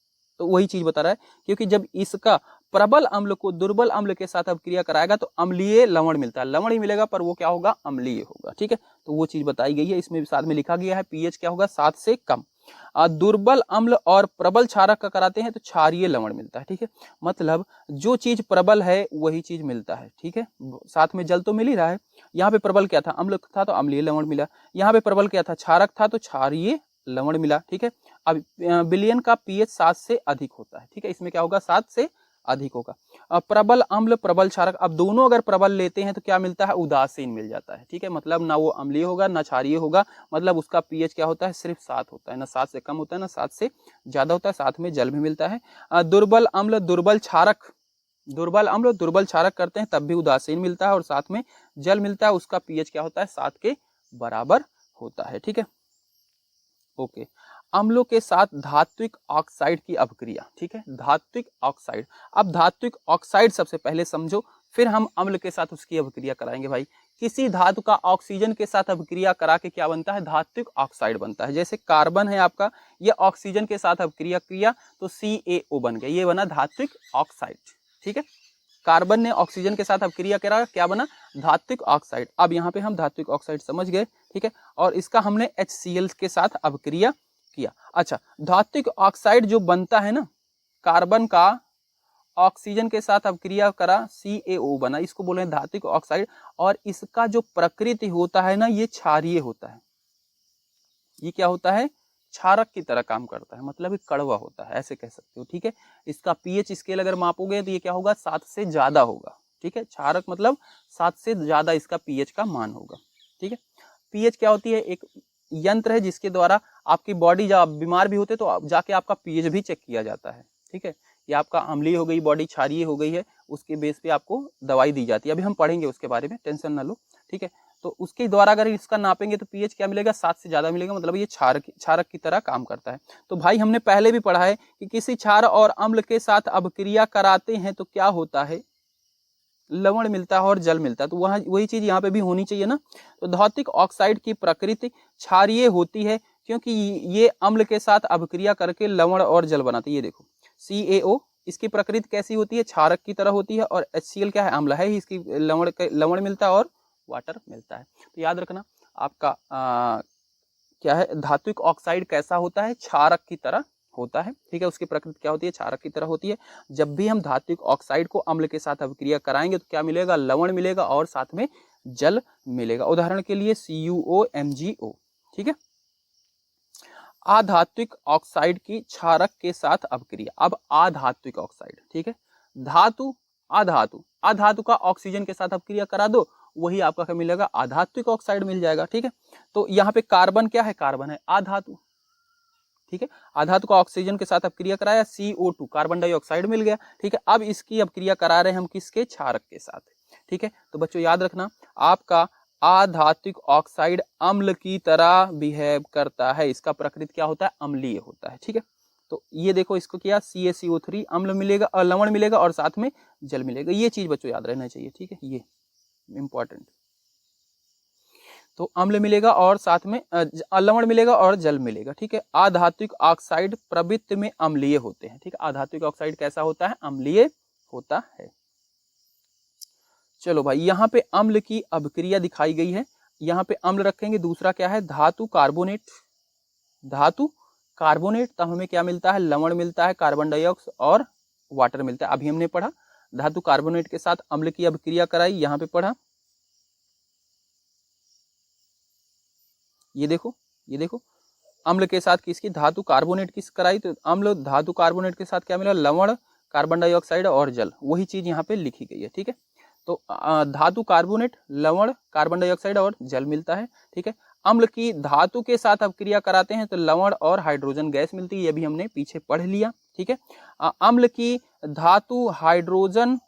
तो वही चीज बता रहा है, क्योंकि जब इसका प्रबल अम्ल को दुर्बल अम्ल के साथ अभिक्रिया कराएगा तो अम्लीय लवण मिलता है। लवण ही मिलेगा पर वो क्या होगा, अम्लीय होगा। ठीक है, तो वो चीज बताई गई है, इसमें साथ में लिखा गया है पीएच क्या होगा, 7 से कम। दुर्बल अम्ल और प्रबल क्षारक का कराते हैं तो क्षारीय लवण मिलता है। ठीक है, मतलब जो चीज प्रबल है वही चीज मिलता है। ठीक है, साथ में जल तो मिल ही रहा है। यहाँ पे प्रबल क्या था, अम्ल था तो अम्लीय लवण मिला। यहाँ पे प्रबल क्या था, क्षारक था तो क्षारीय लवण मिला। ठीक है, अब विलयन का पीएच 7 से अधिक होता है। ठीक है, इसमें क्या होगा, 7 से अधिक होगा। प्रबल अम्ल प्रबल क्षारक, अब दोनों अगर प्रबल लेते हैं तो क्या मिलता है, उदासीन मिल जाता है। ठीक है, मतलब ना वो अम्लीय होगा ना क्षारीय होगा, मतलब उसका पीएच क्या होता है, सिर्फ 7 होता है, ना 7 से कम होता है ना 7 से ज्यादा होता है। साथ में जल भी मिलता है। दुर्बल अम्ल दुर्बल क्षारक, दुर्बल अम्ल दुर्बल क्षारक करते हैं तब भी उदासीन मिलता है और साथ में जल मिलता है। उसका पीएच क्या होता है, 7 के बराबर होता है। ठीक है, ओके। अम्लों के साथ धात्विक ऑक्साइड की अभिक्रिया। ठीक है, धात्विक ऑक्साइड। अब धात्विक ऑक्साइड सबसे पहले समझो, फिर हम अम्ल के साथ उसकी अभिक्रिया कराएंगे। भाई, किसी धातु का ऑक्सीजन के साथ अभिक्रिया करा के क्या बनता है, धात्विक ऑक्साइड बनता है। जैसे कार्बन है आपका, ये ऑक्सीजन के साथ अभिक्रिया किया तो CaO बन गया, ये बना धात्विक ऑक्साइड। ठीक है, कार्बन ने ऑक्सीजन के साथ अभिक्रिया करा, क्या बना, धात्विक ऑक्साइड। अब यहाँ पे हम धात्विक ऑक्साइड समझ गए। ठीक है, और इसका हमने HCl के साथ अभिक्रिया किया। अच्छा, धात्विक ऑक्साइड जो बनता है ना, कार्बन का ऑक्सीजन के साथ अभिक्रिया करा, CaO बना, इसको बोले धात्विक ऑक्साइड। और इसका जो प्रकृति होता है ना, ये क्षारीय होता है। ये क्या होता है, क्षारक की तरह काम करता है, मतलब कड़वा होता है, ऐसे कह सकते हो। ठीक है, इसका पीएच स्केल अगर मापोगे तो ये क्या होगा, 7 से ज्यादा होगा। ठीक है, क्षारक मतलब 7 से ज्यादा इसका पीएच का मान होगा। ठीक है, पीएच क्या होती है, एक यंत्र है जिसके द्वारा आपकी बॉडी, जब आप बीमार भी होते तो जाके आपका पीएच भी चेक किया जाता है। ठीक है, ये आपका अम्लीय हो गई बॉडी, क्षारीय हो गई है, उसके बेस पे आपको दवाई दी जाती है। अभी हम पढ़ेंगे उसके बारे में, टेंशन ना लो। ठीक है, तो उसके द्वारा अगर इसका नापेंगे तो पीएच क्या मिलेगा, 7 से ज्यादा मिलेगा, मतलब ये क्षारक की तरह काम करता है। तो भाई हमने पहले भी पढ़ा है कि किसी क्षार और अम्ल के साथ अभिक्रिया कराते हैं तो क्या होता है, लवण मिलता है और जल मिलता है। तो वही चीज यहाँ पे भी होनी चाहिए ना। तो धात्विक ऑक्साइड की प्रकृति क्षारीय होती है, क्योंकि ये अम्ल के साथ अभिक्रिया करके लवण और जल बनाती है। ये देखो CaO, इसकी प्रकृति कैसी होती है, क्षारक की तरह होती है। और HCl क्या है, अम्ल है ही, इसकी लवण मिलता है और वाटर मिलता है। तो याद रखना आपका क्या है, धात्विक ऑक्साइड कैसा होता है, क्षारक की तरह होता है। ठीक है, उसकी प्रकृति क्या होती है, क्षारक की तरह होती है। जब भी हम धात्विक ऑक्साइड को अम्ल के साथ अभिक्रिया कराएंगे तो क्या मिलेगा, लवण मिलेगा और साथ में जल मिलेगा। उदाहरण के लिए CuO MgO। ठीक है, अधात्विक ऑक्साइड की क्षारक के साथ अभिक्रिया। अब अधात्विक ऑक्साइड, ठीक है, धातु अधातु का ऑक्सीजन के साथ अभिक्रिया करा दो, वही आपका क्या मिलेगा, अधात्विक ऑक्साइड मिल जाएगा। ठीक है, तो यहाँ पे कार्बन क्या है, कार्बन है अधातु। ठीक है, अधातु का ऑक्सीजन के साथ अभिक्रिया कराया, CO2 कार्बन डाइऑक्साइड मिल गया। ठीक है, अब इसकी अभिक्रिया करा रहे हैं हम किसके, क्षारक के साथ। ठीक है, तो बच्चों याद रखना आपका अधात्विक ऑक्साइड अम्ल की तरह बिहेव करता है, इसका प्रकृति क्या होता है, अम्लीय होता है। ठीक है, तो ये देखो इसको किया, CaCO3 अम्ल मिलेगा और लवण मिलेगा और साथ में जल मिलेगा। ये चीज बच्चों याद रहना चाहिए। ठीक है, ये इंपॉर्टेंट। तो अम्ल मिलेगा और साथ में लवण मिलेगा और जल मिलेगा। ठीक है, अधात्विक ऑक्साइड प्रवृत्ति में अम्लीय होते हैं। ठीक है, अधात्विक ऑक्साइड कैसा होता है, अम्लीय होता है। चलो भाई, यहाँ पे अम्ल की अभिक्रिया दिखाई गई है, यहाँ पे अम्ल रखेंगे। दूसरा क्या है, धातु कार्बोनेट। धातु कार्बोनेट, तब हमें क्या मिलता है, लवण मिलता है, कार्बन डाइऑक्साइड और वाटर मिलता है। अभी हमने पढ़ा धातु कार्बोनेट के साथ अम्ल की अभिक्रिया कराई, यहाँ पे पढ़ा। ये देखो, ये देखो अम्ल के साथ किसकी, धातु कार्बोनेट किस कराई, तो अम्ल धातु कार्बोनेट के साथ क्या मिला, लवण, कार्बन डाइऑक्साइड और जल, वही चीज यहाँ पे लिखी गई है। ठीक है, तो धातु कार्बोनेट, लवण, कार्बन डाइऑक्साइड और जल मिलता है। ठीक है, अम्ल की धातु के साथ अपक्रिया कराते हैं तो लवण और हाइड्रोजन गैस मिलती है, ये भी हमने पीछे पढ़ लिया। ठीक है, अम्ल की धातु हाइड्रोजन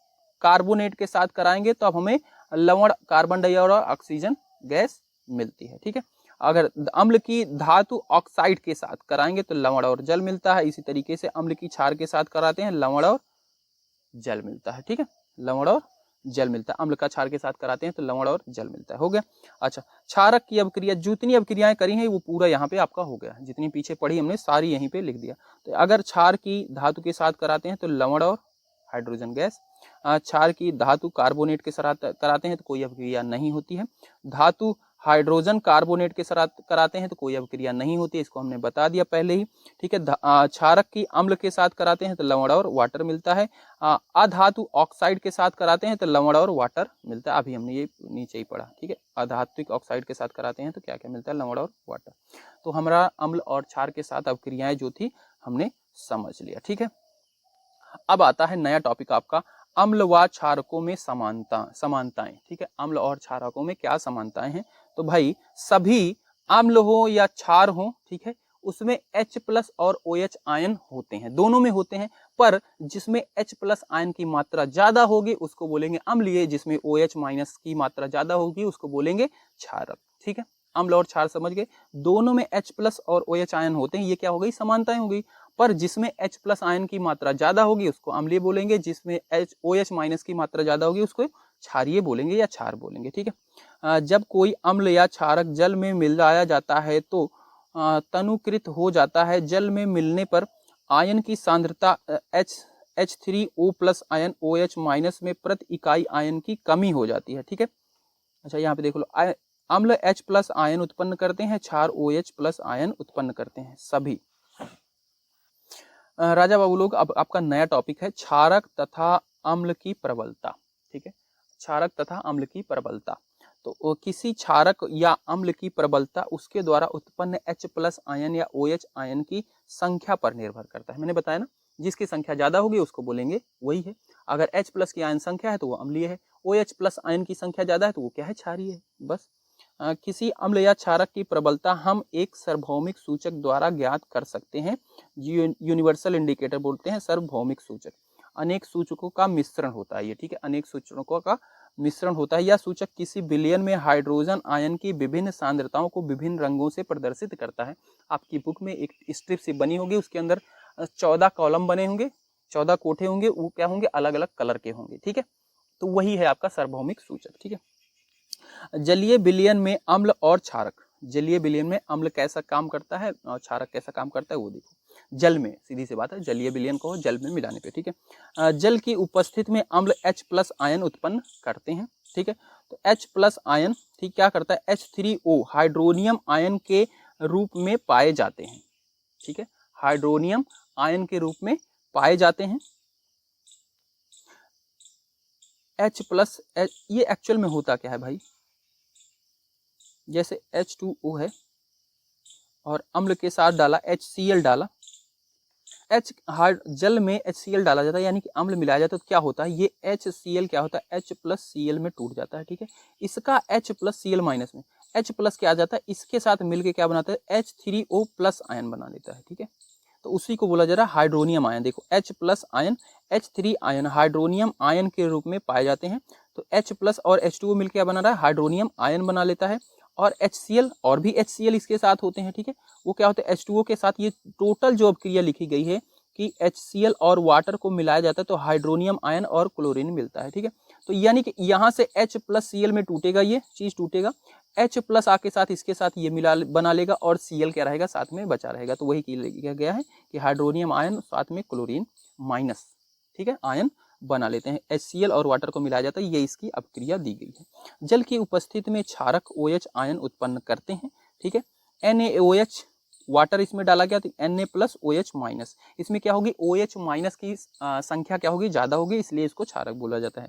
कार्बोनेट के साथ कराएंगे तो अब हमें लवण, कार्बन डाइऑक्साइड और ऑक्सीजन गैस मिलती है। ठीक है, अगर अम्ल की धातु ऑक्साइड के साथ कराएंगे तो लवण और जल मिलता है। इसी तरीके से अम्ल की क्षार के साथ कराते हैं, लवण और जल मिलता है। ठीक है, लवण और जल मिलता है। अम्ल का क्षार के साथ कराते हैं तो लवण और जल मिलता है। हो गया। अच्छा, क्षारक की अभिक्रिया, जितनी अभिक्रियाएं करी हैं वो पूरा यहाँ पे आपका हो गया, जितनी पीछे पढ़ी हमने सारी यहीं पे लिख दिया। तो अगर क्षार की धातु के साथ कराते हैं तो लवण और हाइड्रोजन गैस, क्षार की धातु कार्बोनेट के साथ कराते हैं तो कोई अभिक्रिया नहीं होती है, धातु हाइड्रोजन कार्बोनेट के साथ कराते हैं तो कोई अभिक्रिया नहीं होती है, इसको हमने बता दिया पहले ही। ठीक है, क्षारक की अम्ल के साथ कराते हैं तो लवण और वाटर मिलता है, अधातु ऑक्साइड के साथ कराते हैं तो लवण और वाटर मिलता है, अभी हमने ये नीचे ही पढ़ा। ठीक है, अधात्विक ऑक्साइड के साथ कराते हैं तो क्या क्या मिलता है, लवण और वाटर। तो हमारा अम्ल और क्षार के साथ अभिक्रियाएं जो थी हमने समझ लिया। ठीक है, अब आता है नया टॉपिक आपका, अम्ल व क्षारकों में समानताएं। ठीक है, अम्ल और क्षारकों में क्या समानताएं हैं? तो भाई सभी अम्ल हो या क्षार हो, ठीक है, उसमें H+ और OH आयन होते हैं, दोनों में होते हैं, पर जिसमें H+ आयन की मात्रा ज्यादा होगी उसको बोलेंगे अम्लीय, जिसमें OH- की मात्रा ज्यादा होगी उसको बोलेंगे क्षारक। ठीक है, अम्ल और क्षार समझ गए, दोनों में H+ और OH आयन होते हैं, ये क्या हो गई, समानताएं हो गई। पर जिसमें H+ आयन की मात्रा ज्यादा होगी उसको अम्लीय बोलेंगे, जिसमें OH- की मात्रा ज्यादा होगी उसको क्षारीय बोलेंगे या क्षार बोलेंगे। ठीक है, जब कोई अम्ल या क्षारक जल में मिलाया जाता है तो तनुकृत हो जाता है। जल में मिलने पर आयन की सांद्रता H3O+ आयन OH- में प्रति इकाई आयन की कमी हो जाती है। ठीक है, अच्छा यहाँ पे देख लो, अम्ल H+ आयन उत्पन्न करते हैं, क्षार OH+ आयन उत्पन्न करते हैं सभी। राजा बाबू लोग, अब आपका नया टॉपिक है क्षारक तथा अम्ल की प्रबलता। ठीक है, क्षारक तथा अम्ल की प्रबलता। तो किसी क्षारक या अम्ल की प्रबलता उसके द्वारा उत्पन्न H+ आयन या OH आयन की संख्या पर निर्भर करता है। मैंने बताया ना, जिसकी संख्या ज्यादा होगी उसको बोलेंगे वही है। अगर H+ की आयन संख्या है तो वो अम्लीय है, OH+ आयन की संख्या ज्यादा है तो वो क्या है, क्षारीय है। बस किसी अम्ल या क्षारक की प्रबलता हम एक सार्वभौमिक सूचक द्वारा ज्ञात कर सकते हैं, यूनिवर्सल इंडिकेटर बोलते हैं सार्वभौमिक सूचक। अनेक सूचकों का मिश्रण होता है ये। ठीक है, अनेक सूचकों का मिश्रण होता है। यह सूचक किसी विलयन में हाइड्रोजन आयन की विभिन्न सांद्रताओं को विभिन्न रंगों से प्रदर्शित करता है। आपकी बुक में एक स्ट्रिप सी बनी होगी, उसके अंदर 14 कॉलम बने होंगे, 14 कोठे होंगे, वो क्या होंगे, अलग अलग कलर के होंगे। ठीक है, तो वही है आपका सार्वभौमिक सूचक। ठीक है, जलीय विलयन में अम्ल और क्षारक, जलीय विलयन में अम्ल कैसा काम करता है और क्षारक कैसा काम करता है वो देखो। जल में, सीधी सी बात है, जलीय विलयन को जल में मिलाने पे। ठीक है, जल की उपस्थिति में अम्ल H+ आयन उत्पन्न करते हैं। ठीक है, तो H+ आयन, ठीक, क्या करता है, H3O हाइड्रोनियम आयन के रूप में पाए जाते हैं। ठीक है, हाइड्रोनियम आयन के रूप में पाए जाते हैं। H+, ये एक्चुअल में होता क्या है भाई, जैसे H2O है और अम्ल के साथ डाला HCl डाला, जल में HCl डाला जाता है, यानी कि अम्ल मिलाया जाता है, तो क्या होता है, ये HCl क्या होता है, H+Cl में टूट जाता है। ठीक है, इसका H+Cl- में H+ क्या आ जाता है, इसके साथ मिलके क्या बनाता है, H3O+ आयन बना लेता है। ठीक है, तो उसी को बोला जा रहा है हाइड्रोनियम आयन। देखो H+ ion, H3 ion hydronium ion के रूप में पाए जाते हैं। तो H+ और H2O मिलकर क्या बना रहा है, हाइड्रोनियम आयन बना लेता है। और HCl और भी HCl इसके साथ होते हैं। ठीक है, वो क्या होता है, H2O के साथ, ये टोटल जो अभिक्रिया लिखी गई है कि HCl और वाटर को मिलाया जाता है तो हाइड्रोनियम आयन और क्लोरीन मिलता है। ठीक है, तो यानी कि यहाँ से H+Cl में टूटेगा, ये चीज टूटेगा, H+ आके साथ इसके साथ ये मिला बना लेगा और Cl क्या रहेगा, साथ में बचा रहेगा। तो वही किया गया है कि हाइड्रोनियम आयन साथ में क्लोरीन माइनस, ठीक है, आयन बना लेते हैं। HCl और वाटर को मिलाया जाता है, ये इसकी अभिक्रिया दी गई है। जल की उपस्थिति में क्षारक OH आयन उत्पन्न करते हैं। ठीक है, NaOH वाटर इसमें डाला गया तो Na+OH-, इसमें क्या होगी, OH- की संख्या क्या होगी, ज्यादा होगी, इसलिए इसको क्षारक बोला जाता है।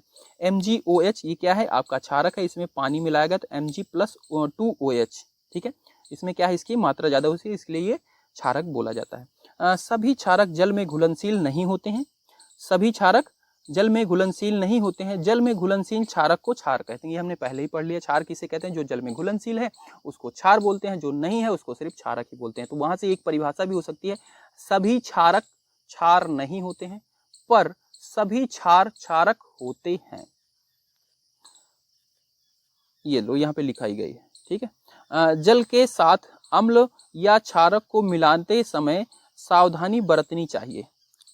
MgOH ये क्या है, आपका क्षारक है, इसमें पानी मिलाया गया तो Mg+2OH। ठीक है, इसमें क्या है, इसकी मात्रा ज्यादा होती है, इसलिए ये क्षारक बोला जाता है। सभी क्षारक जल में घुलनशील नहीं होते हैं, सभी क्षारक जल में घुलनशील नहीं होते हैं। जल में घुलनशील क्षारक को क्षार कहते हैं, ये हमने पहले ही पढ़ लिया। क्षार किसे कहते हैं? जो जल में घुलनशील है उसको क्षार बोलते हैं, जो नहीं है उसको सिर्फ क्षारक ही बोलते हैं। तो वहां से एक परिभाषा भी हो सकती है, सभी क्षारक क्षार नहीं होते हैं पर सभी क्षार क्षारक होते हैं। ये लो यहाँ पे लिखाई गई है, ठीक है। जल के साथ अम्ल या क्षारक को मिलाते समय सावधानी बरतनी चाहिए।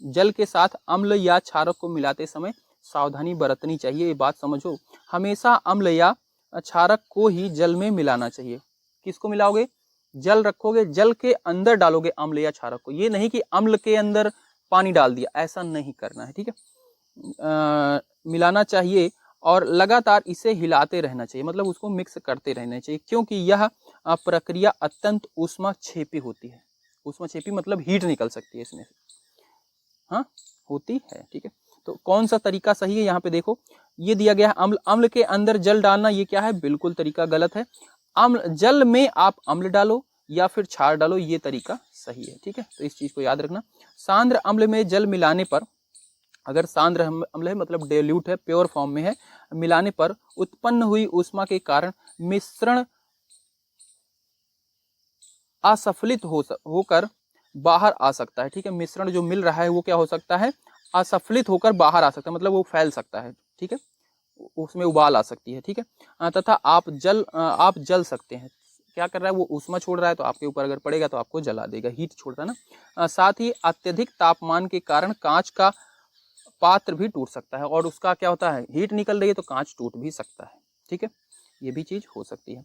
जल के साथ अम्ल या क्षारक को मिलाते समय सावधानी बरतनी चाहिए, ये बात समझो। हमेशा अम्ल या क्षारक को ही जल में मिलाना चाहिए। किसको मिलाओगे? जल रखोगे, जल के अंदर डालोगे अम्ल या क्षारक को, ये नहीं कि अम्ल के अंदर पानी डाल दिया, ऐसा नहीं करना है, ठीक है। मिलाना चाहिए और लगातार इसे हिलाते रहना चाहिए, मतलब उसको मिक्स करते रहना चाहिए, क्योंकि यह प्रक्रिया अत्यंत ऊष्माक्षेपी होती है। ऊष्माक्षेपी मतलब हीट निकल सकती है इसमें से, हाँ होती है, ठीक है। तो कौन सा तरीका सही है? यहाँ पे देखो ये दिया गया है अम्ल, अम्ल के अंदर जल डालना, ये क्या है? बिल्कुल तरीका गलत है। अम्ल, जल में आप अम्ल डालो या फिर क्षार डालो, ये तरीका सही है, ठीक है। तो इस चीज को याद रखना। सांद्र अम्ल में जल मिलाने पर, अगर सांद्र अम्ल है मतलब डेल्यूट है, प्योर फॉर्म में है, मिलाने पर उत्पन्न हुई ऊष्मा के कारण मिश्रण असफलित होकर बाहर आ सकता है, ठीक है। मिश्रण जो मिल रहा है वो क्या हो सकता है? असफलित होकर बाहर आ सकता है, मतलब वो फैल सकता है, ठीक है, उसमें उबाल आ सकती है, ठीक है। तथा आप जल सकते हैं। क्या कर रहा है? वो ऊष्मा छोड़ रहा है, तो आपके ऊपर अगर पड़ेगा तो आपको जला देगा, हीट छोड़ रहा है ना। साथ ही अत्यधिक तापमान के कारण कांच का पात्र भी टूट सकता है, और उसका क्या होता है? हीट निकल रही है तो कांच टूट भी सकता है, ठीक है, ये भी चीज हो सकती है।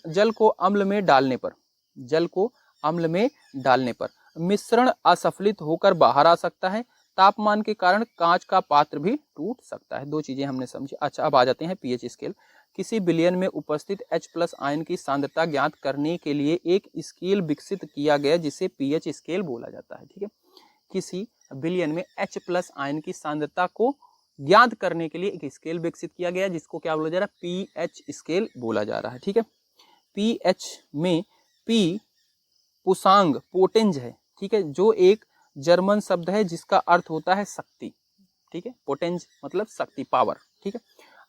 जल को अम्ल में डालने पर, जल को अम्ल में डालने पर मिश्रण असफलित होकर बाहर आ सकता है। तापमान के कारण कांच का पात्र भी टूट सकता है। दो चीजें हमने समझी। अच्छा, अब आ जाते हैं पीएच स्केल। किसी विलयन में उपस्थित H+ आयन की सांद्रता ज्ञात करने के लिए एक स्केल विकसित किया गया जिसे पीएच स्केल बोला जाता है, ठीक है। किसी विलयन में H+ आयन की सांद्रता को ज्ञात करने के लिए एक स्केल विकसित किया गया जिसको क्या बोला जा रहा है? पीएच स्केल बोला जा रहा है, ठीक है। पीएच में पी पुसांग पोटेंज है, ठीक है, जो एक जर्मन शब्द है जिसका अर्थ होता है शक्ति, ठीक है। पोटेंज मतलब शक्ति, पावर, ठीक है।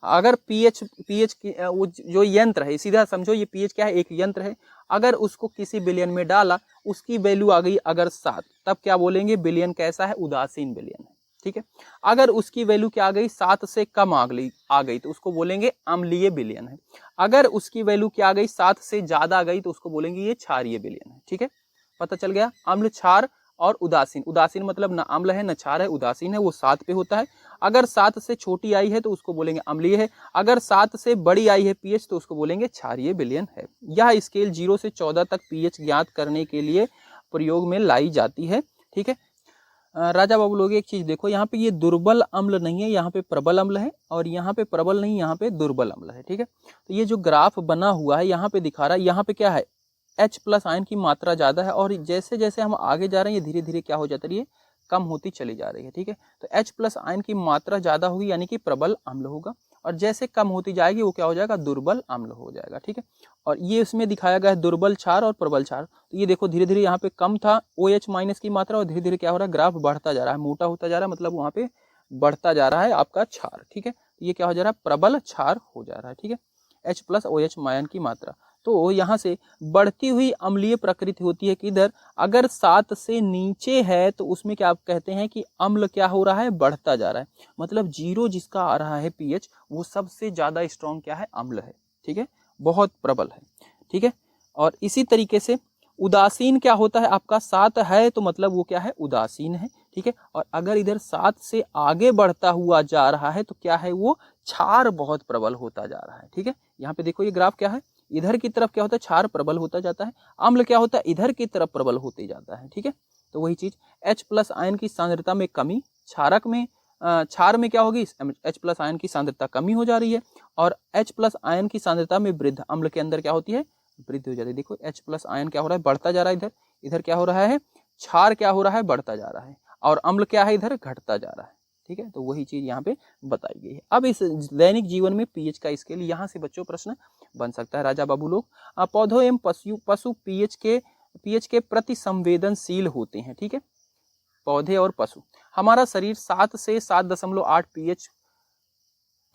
अगर पीएच वो जो यंत्र है, सीधा समझो ये पीएच क्या है? एक यंत्र है। अगर उसको किसी विलयन में डाला, उसकी वैल्यू आ गई अगर 7, तब क्या बोलेंगे? विलयन कैसा है? उदासीन विलयन है, ठीक है। अगर उसकी वैल्यू क्या आ गई? 7 से कम आ गई तो उसको बोलेंगे अम्लीय विलयन है। अगर उसकी वैल्यू क्या आ गई? 7 से ज्यादा आ गई तो उसको बोलेंगे ये क्षारीय विलयन है, ठीक है। पता चल गया? अम्ल, क्षार और उदासीन। उदासीन मतलब न अम्ल है न क्षार है, उदासीन है, वो 7 पे होता है। अगर 7 से छोटी आई है तो उसको बोलेंगे अम्लीय है। अगर 7 से बड़ी आई है पीएच तो उसको बोलेंगे क्षारीय विलयन है। यह स्केल 0 से 14 तक पीएच ज्ञात करने के लिए प्रयोग में लाई जाती है, ठीक है। राजा बाबू लोग एक चीज देखो, यहाँ पे ये दुर्बल अम्ल नहीं है, यहाँ पे प्रबल अम्ल है, और यहाँ पे प्रबल नहीं, यहाँ पे दुर्बल अम्ल है, ठीक है। तो ये जो ग्राफ बना हुआ है यहाँ पे दिखा रहा है, यहाँ पे क्या है? H+ आयन की मात्रा ज्यादा है, और जैसे जैसे हम आगे जा रहे हैं ये धीरे धीरे क्या हो जाता है? ये कम होती चली जा रही है, ठीक है। तो H+ आयन की मात्रा ज्यादा होगी यानी कि प्रबल अम्ल होगा, और जैसे कम होती जाएगी वो क्या हो जाएगा? दुर्बल अम्ल हो जाएगा, ठीक है। और ये इसमें दिखाया गया है दुर्बल क्षार और प्रबल क्षार। तो ये देखो धीरे धीरे यहाँ पे कम था OH- की मात्रा, और धीरे धीरे क्या हो रहा है? ग्राफ बढ़ता जा रहा है, मोटा होता जा रहा है, मतलब वहाँ पे बढ़ता जा रहा है आपका क्षार, ठीक है। ये क्या हो जा रहा है? प्रबल क्षार हो जा रहा है, ठीक है। H+ OH आयन की मात्रा, तो यहाँ से बढ़ती हुई अम्लीय प्रकृति होती है। किधर? अगर 7 से नीचे है तो उसमें क्या आप कहते हैं कि अम्ल क्या हो रहा है? बढ़ता जा रहा है, मतलब 0 जिसका आ रहा है पीएच वो सबसे ज्यादा स्ट्रॉन्ग क्या है? अम्ल है, ठीक है, बहुत प्रबल है, ठीक है। और इसी तरीके से उदासीन क्या होता है आपका? 7 है तो मतलब वो क्या है? उदासीन है, ठीक है। और अगर इधर 7 से आगे बढ़ता हुआ जा रहा है तो क्या है? वो क्षार बहुत प्रबल होता जा रहा है, ठीक है। यहाँ पे देखो ये ग्राफ क्या है? इधर की तरफ क्या होता है? क्षार प्रबल होता जाता है। अम्ल क्या होता है? इधर की तरफ प्रबल होते जाता है, ठीक है। तो वही चीज, H+ आयन की सांद्रता में कमी, क्षारक में क्षार में क्या होगी? H+ आयन की सांद्रता कमी हो जा रही है, और H+ आयन की सांद्रता में वृद्धि, अम्ल के अंदर क्या होती है? वृद्धि हो जाती है। देखो H+ आयन क्या हो रहा है? बढ़ता जा रहा है, इधर इधर क्या हो रहा है? क्षार क्या हो रहा है? बढ़ता जा रहा है, और अम्ल क्या है? इधर घटता जा रहा है, ठीक है। तो वही चीज यहाँ पे बताई गई है। अब इस दैनिक जीवन में पीएच का स्केल, यहाँ से बच्चों प्रश्न बन सकता है। राजा बाबू लोग, पौधों एवं पशु पीएच के प्रति संवेदनशील होते हैं, ठीक है, पौधे और पशु। हमारा शरीर 7 से 7.8 पीएच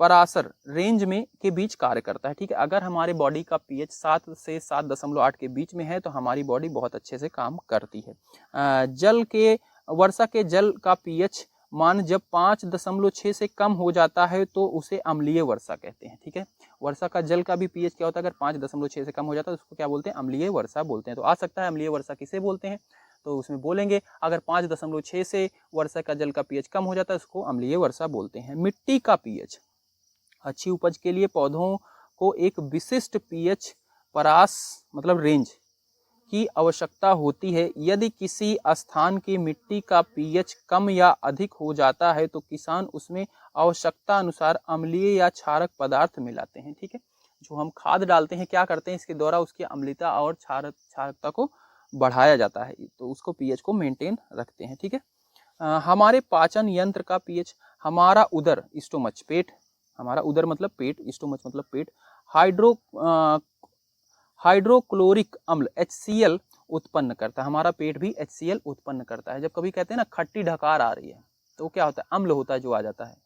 परासर रेंज में के बीच कार्य करता है। ठीक है, अगर हमारे बॉडी का पीएच 7 से 7.8 के बीच में है तो हमारी बॉडी बहुत अच्छे से काम करती है। वर्षा के जल का पीएच मान जब 5.6 से कम हो जाता है तो उसे अम्लीय वर्षा कहते हैं। ठीक है, वर्षा का जल का भी पीएच क्या होता है, अगर 5.6 से कम हो जाता है तो उसको क्या बोलते हैं, अम्लीय वर्षा बोलते हैं। तो आ सकता है अम्लीय वर्षा किसे बोलते हैं, तो उसमें बोलेंगे अगर 5.6 से वर्षा का जल का पीएच कम हो जाता है उसको अम्लीय वर्षा बोलते हैं। मिट्टी का पीएच, अच्छी उपज के लिए पौधों को एक विशिष्ट पीएच परास मतलब रेंज की आवश्यकता होती है। यदि किसी स्थान की मिट्टी का पीएच कम या अधिक हो जाता है तो किसान उसमें आवश्यकता अनुसार अम्लीय या क्षारक पदार्थ मिलाते हैं। ठीक है, जो हम खाद डालते हैं क्या करते हैं, इसके द्वारा उसकी अम्लता और क्षारकता को बढ़ाया जाता है, तो उसको पीएच को मेंटेन रखते हैं। ठीक है, हमारे पाचन यंत्र का पीएच, हमारा उदर स्टोमच पेट, हमारा उदर मतलब पेट, स्टोमच मतलब पेट, हाइड्रोक्लोरिक अम्ल HCl उत्पन्न करता है। हमारा पेट भी HCl उत्पन्न करता है। जब कभी कहते हैं ना खट्टी ढकार आ रही है तो क्या होता है, अम्ल होता है जो आ जाता है।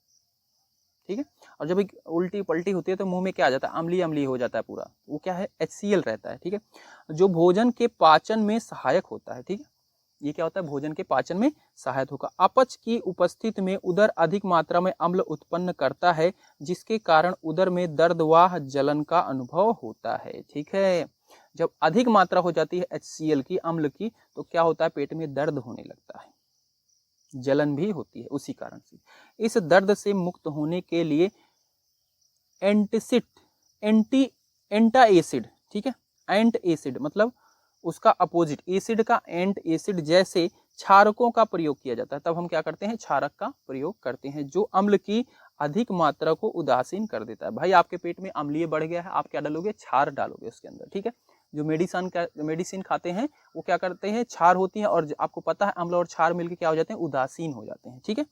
ठीक है, और जब उल्टी पलटी होती है तो मुंह में क्या आ जाता है, अम्लीय अम्लीय हो जाता है पूरा, वो क्या है, HCl रहता है। ठीक है, जो भोजन के पाचन में सहायक होता है। ठीक है, ये क्या होता है, भोजन के पाचन में सहायक होगा। अपच की उपस्थिति में उदर अधिक मात्रा में अम्ल उत्पन्न करता है जिसके कारण उदर में दर्द व जलन का अनुभव होता है। ठीक है, जब अधिक मात्रा हो जाती है HCl की, अम्ल की, तो क्या होता है, पेट में दर्द होने लगता है, जलन भी होती है उसी कारण से। इस दर्द से मुक्त होने के लिए एंटा एसिड, ठीक है, एंट एसिड मतलब उसका अपोजिट, एसिड का एंट एसिड जैसे क्षारकों का प्रयोग किया जाता है। तब हम क्या करते हैं, क्षारक का प्रयोग करते हैं जो अम्ल की अधिक मात्रा को उदासीन कर देता है। भाई आपके पेट में अम्लीय बढ़ गया है, आप क्या डालोगे, क्षार डालोगे उसके अंदर। ठीक है, जो मेडिसिन खाते हैं वो क्या करते हैं, क्षार होती है, और आपको पता है अम्ल और क्षार मिलकर क्या हो जाते हैं, उदासीन हो जाते हैं। ठीक है,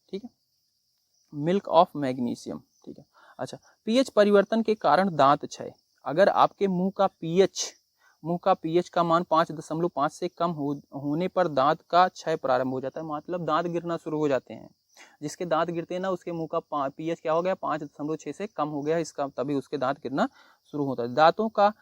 ठीक है, मिल्क ऑफ मैग्नीशियम। ठीक है, अच्छा, पीएच परिवर्तन के कारण दांत क्षय, अगर आपके मुंह का पीएच का मान 5.5 से कम होने पर दांत का क्षय प्रारंभ हो जाता है, मतलब दांत गिरना शुरू हो जाते हैं। जिसके दांत गिरते हैं ना उसके मुंह का पीएच क्या हो गया, 5.6 से कम हो गया इसका, तभी उसके दांत गिरना शुरू होता है। दांतों का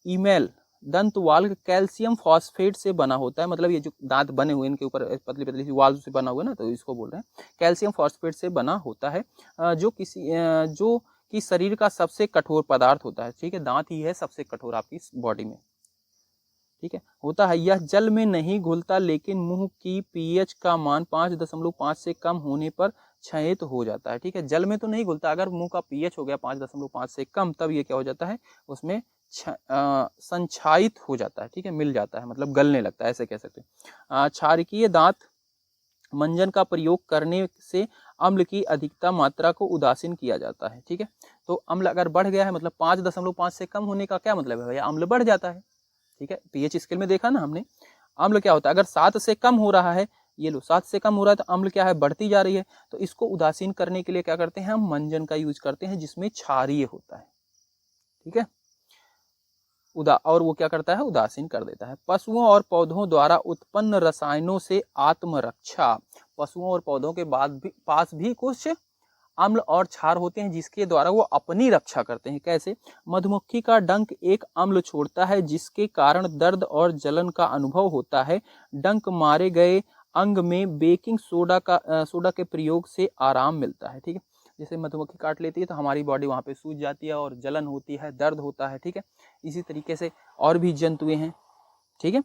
ईमेल दंत वाल्व कैल्शियम फॉस्फेट से बना होता है, मतलब ये जो दांत बने हुए इनके ऊपर पतली पतली सी वाल्व से बना हुआ है ना, तो इसको बोल रहे हैं कैल्शियम फॉस्फेट से बना होता है, जो कि शरीर का सबसे कठोर पदार्थ होता है। ठीक है, दांत ही है सबसे कठोर आपकी बॉडी में। ठीक है, होता है, यह जल में नहीं घुलता लेकिन मुंह की पीएच का मान 5.5 से कम होने पर क्षयित हो जाता है। ठीक है, जल में तो नहीं घुलता, अगर मुंह का पीएच हो गया 5.5 से कम तब ये क्या हो जाता है, उसमें संक्षायित हो जाता है। ठीक है, मिल जाता है, मतलब गलने लगता है, ऐसे कह सकते हैं। क्षारकीय दांत मंजन का प्रयोग करने से अम्ल की अधिकता मात्रा को उदासीन किया जाता है। ठीक है, तो अम्ल अगर बढ़ गया है मतलब 5.5 से कम होने का क्या मतलब है भैया, अम्ल बढ़ जाता है। ठीक है, पीएच स्केल में देखा ना हमने, अम्ल क्या होता है, अगर 7 से कम हो रहा है, ये लो 7 से कम हो रहा है तो अम्ल क्या है, बढ़ती जा रही है। तो इसको उदासीन करने के लिए क्या करते हैं, हम मंजन का यूज करते हैं जिसमें क्षारीय होता है। ठीक है, और वो क्या करता है, उदासीन कर देता है। पशुओं और पौधों द्वारा उत्पन्न रसायनों से आत्मरक्षा, पशुओं और पौधों के पास भी कुछ अम्ल और क्षार होते हैं जिसके द्वारा वो अपनी रक्षा करते हैं। कैसे, मधुमक्खी का डंक एक अम्ल छोड़ता है जिसके कारण दर्द और जलन का अनुभव होता है। डंक मारे गए अंग में बेकिंग सोडा के प्रयोग से आराम मिलता है। ठीक है, जैसे मधुमक्खी काट लेती है तो हमारी बॉडी वहाँ पे सूज जाती है और जलन होती है, दर्द होता है। ठीक है, इसी तरीके से और भी जंतुएं हैं। ठीक है,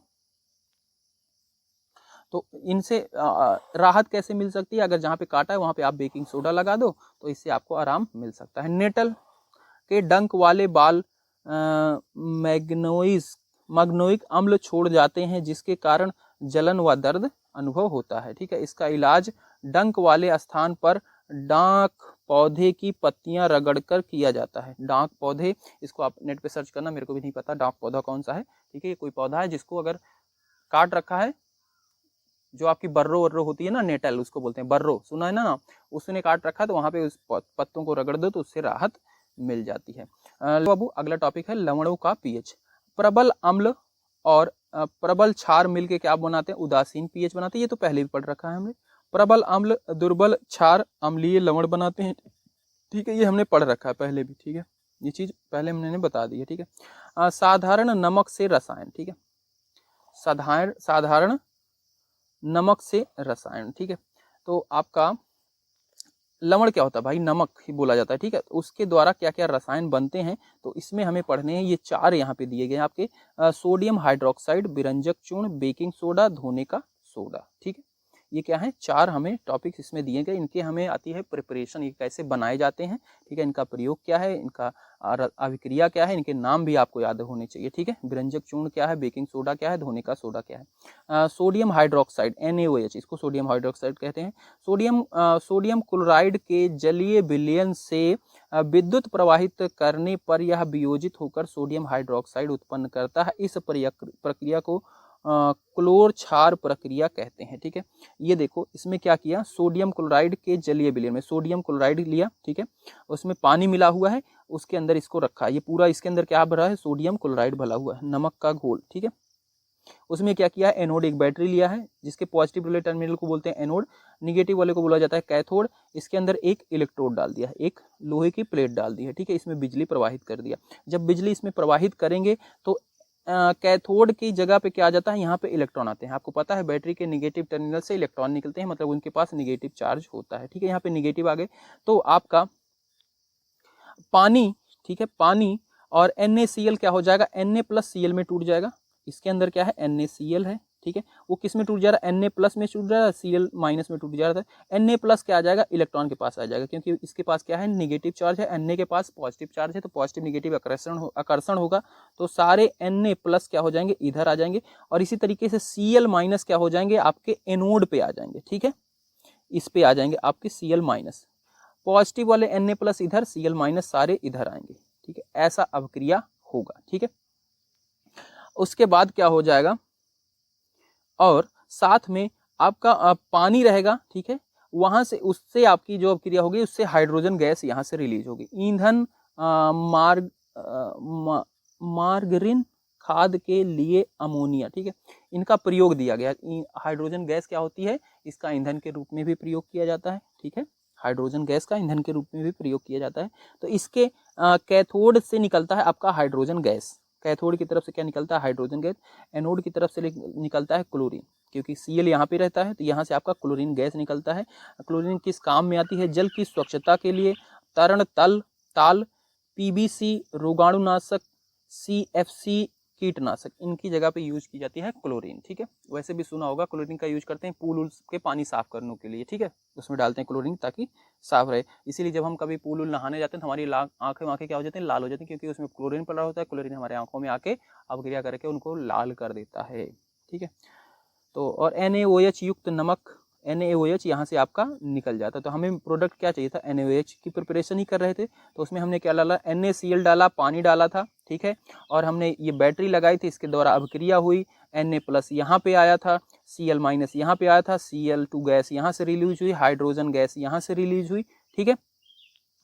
तो इनसे राहत कैसे मिल सकती है, अगर जहाँ पे काटा है वहाँ पे आप बेकिंग सोडा लगा दो तो इससे आपको आराम मिल सकता है। नेटल के डंक वाले बाल मैग्नोइक अम्ल छोड़ जाते हैं जिसके कारण जलन व दर्द अनुभव होता है। ठीक है, इसका इलाज डंक वाले स्थान पर डांक पौधे की पत्तियां रगड़कर किया जाता है। डांक पौधे, इसको आप नेट पे सर्च करना, मेरे को भी नहीं पता डांक पौधा कौन सा है। ठीक है, ये कोई पौधा है जिसको अगर काट रखा है, जो आपकी बर्रो वर्रो होती है ना, नेटल उसको बोलते हैं, बर्रो सुना है ना, उसने काट रखा है तो वहां पे उस पत्तों को रगड़ दो तो उससे राहत मिल जाती है। बाबू अगला टॉपिक है लवणों का पीएच। प्रबल अम्ल और प्रबल क्षार मिलके क्या बनाते हैं, उदासीन पीएच बनाते हैं, ये तो पहले भी पढ़ रखा है हमने। प्रबल अम्ल, दुर्बल क्षार अम्लीय लवण बनाते हैं। ठीक है, ये हमने पढ़ रखा है पहले भी। ठीक है, ये चीज पहले हमने बता दी है। ठीक है, साधारण नमक से रसायन। ठीक है, साधारण नमक से रसायन। ठीक है, तो आपका लवण क्या होता है भाई, नमक ही बोला जाता है। ठीक है, तो उसके द्वारा क्या क्या रसायन बनते हैं, तो इसमें हमें पढ़ने हैं। ये 4 यहाँ पे दिए गए हैं आपके, सोडियम हाइड्रोक्साइड, विरंजक चूर्ण, बेकिंग सोडा, धोने का सोडा। ठीक है, ये क्या है, 4 हमें टॉपिक्स इसमें दिए गए। इनके हमें आती है प्रिपरेशन, ये कैसे बनाए जाते हैं। ठीक है, इनका प्रयोग क्या है, इनका अभिक्रिया क्या है, इनके नाम भी आपको याद होने चाहिए। ठीक है, विरंजक चूर्ण क्या है, बेकिंग सोडा क्या है, धोने का सोडा क्या है। सोडियम हाइड्रोक्साइड NaOH, इसको सोडियम हाइड्रोक्साइड कहते हैं। सोडियम क्लोराइड के जलीय विलयन से विद्युत प्रवाहित करने पर यह वियोजित होकर सोडियम हाइड्रोक्साइड उत्पन्न करता है। इस प्रक्रिया को क्लोर क्षार प्रक्रिया कहते हैं। ठीक है, ये देखो इसमें क्या किया, सोडियम क्लोराइड के जलीय विलयन में सोडियम क्लोराइड लिया। ठीक है, उसमें पानी मिला हुआ है, उसके अंदर इसको रखा। ये पूरा इसके अंदर क्या भरा है, सोडियम क्लोराइड भरा हुआ है, नमक का घोल। ठीक है, उसमें क्या किया है, एनोड एक बैटरी लिया है, जिसके पॉजिटिव वाले टर्मिनल को बोलते हैं एनोड, निगेटिव वाले को बोला जाता है कैथोड। इसके अंदर एक इलेक्ट्रोड डाल दिया है, एक लोहे की प्लेट डाल दी है। ठीक है, इसमें बिजली प्रवाहित कर दिया। जब बिजली इसमें प्रवाहित करेंगे तो कैथोड की जगह पे क्या आ जाता है, यहाँ पे इलेक्ट्रॉन आते हैं। आपको पता है बैटरी के निगेटिव टर्मिनल से इलेक्ट्रॉन निकलते हैं, मतलब उनके पास निगेटिव चार्ज होता है। ठीक है, यहाँ पे निगेटिव आ गए, तो आपका पानी, ठीक है, पानी और NaCl क्या हो जाएगा, Na+Cl में टूट जाएगा। इसके अंदर क्या है, NaCl है। ठीक है, वो किस में टूट जा रहा है, Na+ में टूट रहा है, Cl- में टूट जा रहा है। Na+ क्या आ जाएगा, इलेक्ट्रॉन के पास आ जाएगा, क्योंकि इसके पास क्या है, निगेटिव चार्ज है, Na के पास पॉजिटिव चार्ज है, तो पॉजिटिव निगेटिव आकर्षण होगा, तो सारे Na+ क्या हो जाएंगे, इधर आ जाएंगे। और इसी तरीके से Cl- क्या हो जाएंगे, आपके एनोड पे आ जाएंगे। ठीक है, इस पे आ जाएंगे आपके Cl-, पॉजिटिव वाले Na+ इधर, Cl- सारे इधर आएंगे। ठीक है, ऐसा अभिक्रिया होगा। ठीक है, उसके बाद क्या हो जाएगा, और साथ में आपका पानी रहेगा। ठीक है, वहां से उससे आपकी जो अभिक्रिया होगी, उससे हाइड्रोजन गैस यहाँ से रिलीज होगी। ईंधन, मार्गरीन, खाद के लिए अमोनिया। ठीक है, इनका प्रयोग दिया गया। हाइड्रोजन गैस क्या होती है, इसका ईंधन के रूप में भी प्रयोग किया जाता है। ठीक है, हाइड्रोजन गैस का ईंधन के रूप में भी प्रयोग किया जाता है। तो इसके कैथोड से निकलता है आपका हाइड्रोजन गैस। कैथोड की तरफ से क्या निकलता है, हाइड्रोजन गैस। एनोड की तरफ से निकलता है क्लोरीन, क्योंकि Cl यहाँ पे रहता है, तो यहाँ से आपका क्लोरीन गैस निकलता है। क्लोरीन किस काम में आती है, जल की स्वच्छता के लिए, तरण ताल, PVC रोगाणुनाशक, CFC कीटनाशक, इनकी जगह पे यूज की जाती है क्लोरीन। ठीक है, वैसे भी सुना होगा क्लोरीन का यूज करते हैं पूल के पानी साफ करने के लिए। ठीक है, उसमें डालते हैं क्लोरीन ताकि साफ रहे। इसीलिए जब हम कभी पूल नहाने जाते हैं तो हमारी आंखें क्या हो जाती हैं, लाल हो जाती हैं, क्योंकि उसमें क्लोरीन पड़ा होता है। क्लोरीन हमारे आंखों में आके अभिक्रिया करके उनको लाल कर देता है। ठीक है, तो और NaOH युक्त नमक, NaOH यहाँ से आपका निकल जाता है। तो हमें प्रोडक्ट क्या चाहिए था, NaOH की प्रिपरेशन ही कर रहे थे, तो उसमें हमने क्या डाला, NaCl डाला, पानी डाला था। ठीक है, और हमने ये बैटरी लगाई थी, इसके द्वारा अभिक्रिया हुई। Na+ यहाँ पे आया था, Cl- यहाँ पे आया था, Cl2 गैस यहाँ से रिलीज हुई, हाइड्रोजन गैस यहाँ से रिलीज हुई। ठीक है,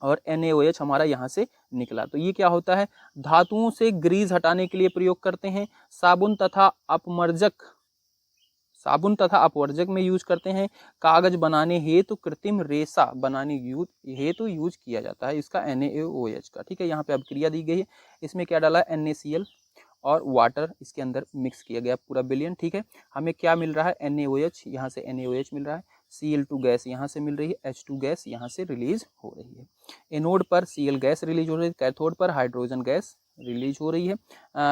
और NaOH हमारा यहाँ से निकला। तो ये क्या होता है, धातुओं से ग्रीस हटाने के लिए प्रयोग करते हैं। साबुन तथा अपवर्जक में यूज करते हैं। कागज बनाने हेतु, कृत्रिम रेशा बनाने हेतु यूज किया जाता है इसका, NaOH का। ठीक है, यहाँ पे अभिक्रिया दी गई है। इसमें क्या डाला है, NaCl और वाटर इसके अंदर मिक्स किया गया पूरा विलयन। ठीक है, हमें क्या मिल रहा है, NaOH, यहाँ से NaOH मिल रहा है, Cl2 गैस यहाँ से मिल रही है, H2 गैस यहाँ से रिलीज हो रही है। एनोड पर Cl गैस रिलीज हो रही है, कैथोड पर हाइड्रोजन गैस रिलीज हो रही है।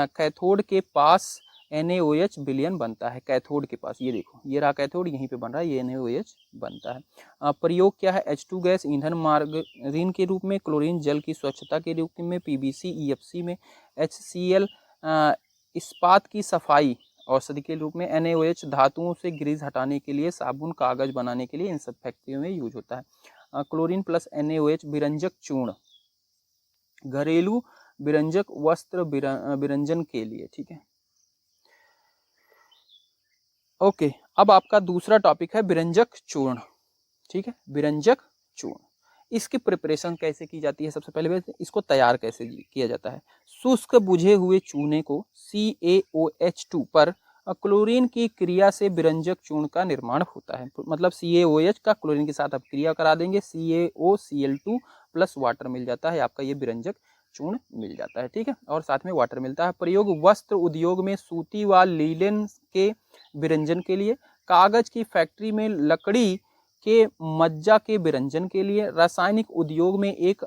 कैथोड के पास NaOH विलयन बनता है। कैथोड के पास, ये देखो, ये रहा कैथोड, यहीं पे बन रहा है, ये NaOH बनता है। प्रयोग क्या है, H2 गैस ईंधन मार्गरीन के रूप में, क्लोरीन जल की स्वच्छता के रूप में, PVC EFC में, HCl इस्पात की सफाई औषधि के रूप में, NaOH धातुओं से ग्रीस हटाने के लिए, साबुन कागज बनाने के लिए, इन सब फैक्ट्रियों में यूज होता है। क्लोरीन प्लस NaOH विरंजक चूर्ण, घरेलू विरंजक, वस्त्र विरंजन के लिए। ठीक है, ओके, अब आपका दूसरा टॉपिक है विरंजक चूर्ण। ठीक है, विरंजक चूर्ण, इसकी प्रिपरेशन कैसे की जाती है, सबसे पहले इसको तैयार कैसे किया जाता है। शुष्क बुझे हुए चूने को CaOH2 पर क्लोरीन की क्रिया से विरंजक चूर्ण का निर्माण होता है। मतलब CaOH का क्लोरीन के साथ आप क्रिया करा देंगे, CaOCl2 प्लस वाटर मिल जाता है, आपका ये विरंजक चूर्ण मिल जाता है। ठीक है, और साथ में वाटर मिलता है। प्रयोग वस्त्र उद्योग में सूती व लीलन के विरंजन के लिए, कागज की फैक्ट्री में लकड़ी के मज्जा के विरंजन के लिए, रासायनिक उद्योग में एक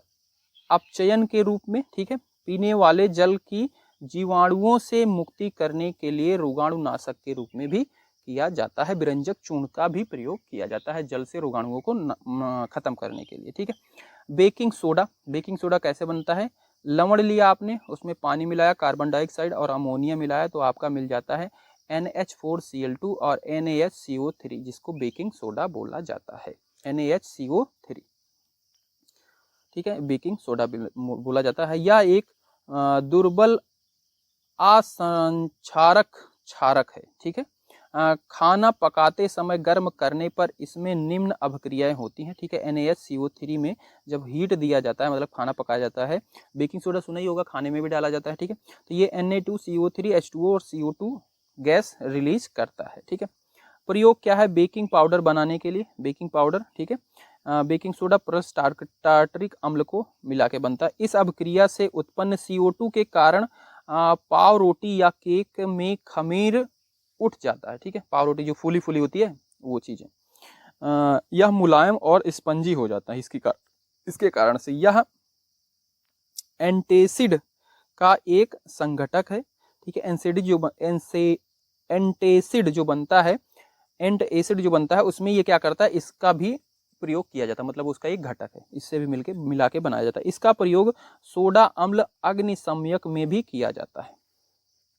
अपचयन के रूप में, ठीक है, पीने वाले जल की जीवाणुओं से मुक्ति करने के लिए रोगाणुनाशक के रूप में भी किया जाता है। विरंजक चूर्ण का भी प्रयोग किया जाता है जल से रोगाणुओं को खत्म करने के लिए। ठीक है, बेकिंग सोडा, बेकिंग सोडा कैसे बनता है? लवण लिया आपने, उसमें पानी मिलाया, कार्बन डाइऑक्साइड और अमोनिया मिलाया, तो आपका मिल जाता है NH4Cl2 और NaHCO3, जिसको बेकिंग सोडा बोला जाता है, NaHCO3। ठीक है, बेकिंग सोडा बोला जाता है। यह एक दुर्बल असंक्षारक क्षारक है। ठीक है, खाना पकाते समय गर्म करने पर इसमें निम्न अभिक्रियाएं होती हैं। ठीक है, NaHCO3 में जब हीट दिया जाता है, मतलब खाना पकाया जाता है, बेकिंग सोडा सुना ही होगा, खाने में भी डाला जाता है। ठीक है, तो ये Na2CO3 H2O और CO2 गैस रिलीज करता है। ठीक है, प्रयोग क्या है बेकिंग पाउडर बनाने के लिए? बेकिंग पाउडर, ठीक है, बेकिंग सोडा प्लस टार्टरिक अम्ल को मिला के बनता है। इस अभिक्रिया से उत्पन्न CO2 के कारण पाव रोटी या केक में खमीर उठ जाता है। ठीक है, पाव रोटी जो फूली फूली होती है वो चीजें, यह मुलायम और स्पंजी हो जाता है। इसके कारण से यह एंटेसिड का एक संघटक है। ठीक है, एंटेसिड जो बनता है, एंट एसिड जो बनता है, उसमें ये क्या करता है, इसका भी प्रयोग किया जाता है, मतलब उसका एक घटक है, इससे भी मिला के बनाया जाता है। इसका प्रयोग सोडा अम्ल अग्निसमयक में भी किया जाता है,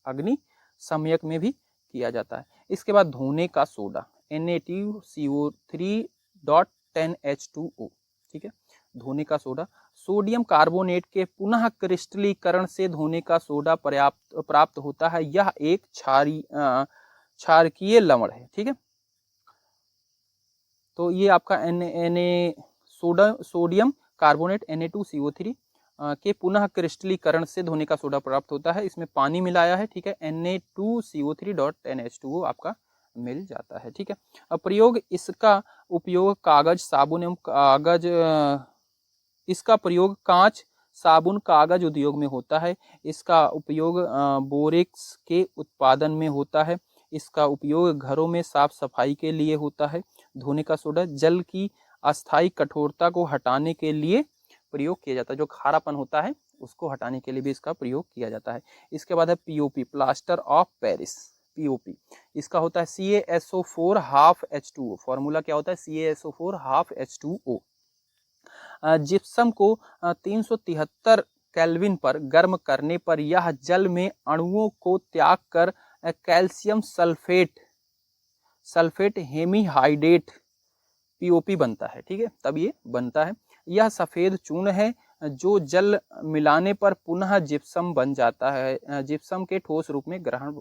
अग्निसमयक में भी किया जाता है। इसके बाद धोने का सोडा Na2CO3.10H2O। ठीक है, धोने का सोडा, सोडियम कार्बोनेट के पुनः क्रिस्टलीकरण से धोने का सोडा प्राप्त होता है। यह एक क्षारकीय लवण है। ठीक है, तो ये आपका सोडियम कार्बोनेट Na2CO3 के पुनः क्रिस्टलीकरण से धोने का सोडा प्राप्त होता है। इसमें पानी मिलाया है। ठीक है, Na2CO3.10H2O आपका मिल जाता है। ठीक है, अब प्रयोग, इसका उपयोग कागज, साबुन एवं कागज, इसका प्रयोग कांच, साबुन, कागज उद्योग में होता है। इसका उपयोग बोरेक्स के उत्पादन में होता है। इसका उपयोग घरों में साफ सफाई के लिए होता है। धोने का सोडा जल की अस्थायी कठोरता को हटाने के लिए प्रयोग किया जाता है, जो खारापन होता है उसको हटाने के लिए भी इसका प्रयोग किया जाता है। इसके बाद है POP, plaster of Paris, POP, इसका होता है CaSO4 हाफ H2O। फॉर्मूला क्या होता है? CaSO4 half H2O। जिप्सम को 373 केल्विन पर गर्म करने पर यह जल में अणुओं को त्याग कर कैल्शियम सल्फेट हेमीहाइड्रेट POP बनता है। ठीक है, तब ये बनता है। यह सफेद चूर्ण है जो जल मिलाने पर पुनः जिप्सम बन जाता है, जिप्सम के ठोस रूप में ग्रहण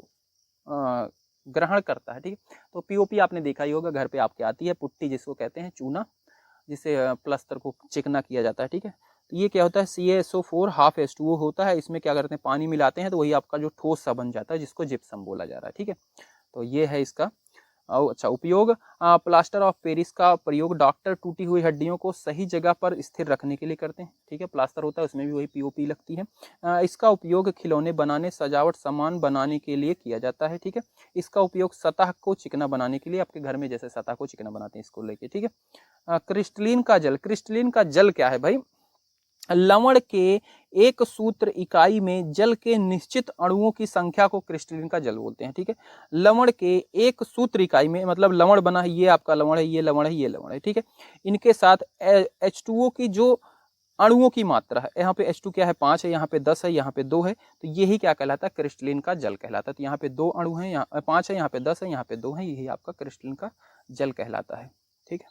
करता है। ठीक है, तो POP आपने देखा ही होगा, घर पे आपके आती है पुट्टी, जिसको कहते हैं चूना, जिससे प्लास्टर को चिकना किया जाता है। ठीक है, तो ये क्या होता है, CaSO4 हाफ H2O होता है। इसमें क्या करते हैं, पानी मिलाते हैं, तो वही आपका जो ठोस सा बन जाता है, जिसको जिप्सम बोला जा रहा है। ठीक है, तो ये है इसका अच्छा उपयोग। प्लास्टर ऑफ पेरिस का प्रयोग डॉक्टर टूटी हुई हड्डियों को सही जगह पर स्थिर रखने के लिए करते हैं। ठीक है, प्लास्टर होता है, उसमें भी वही POP लगती है। इसका उपयोग खिलौने बनाने, सजावट सामान बनाने के लिए किया जाता है। ठीक है, इसका उपयोग सतह को चिकना बनाने के लिए, आपके घर में जैसे सतह को चिकना बनाते हैं, इसको लेके। ठीक है, क्रिस्टलीन का जल, क्रिस्टलीन का जल क्या है भाई? लवण के एक सूत्र इकाई में जल के निश्चित अणुओं की संख्या को क्रिस्टलीन का जल बोलते हैं। ठीक है, लवण के एक सूत्र इकाई में, मतलब लवण बना है, ये आपका लवण है, ये लवण है, ये लवण है। ठीक है, इनके साथ H2O की जो अणुओं की मात्रा है, यहाँ पे H2 क्या है, 5 है, यहाँ पे 10 है, यहाँ पे 2 है, तो यही क्या कहलाता है, क्रिस्टलीन का जल कहलाता है। तो यहाँ पे 2 अणु हैं, यहाँ 5 है, यहाँ पे 10 है, यहाँ पे 2 है, यही आपका क्रिस्टलीन का जल कहलाता है। ठीक है,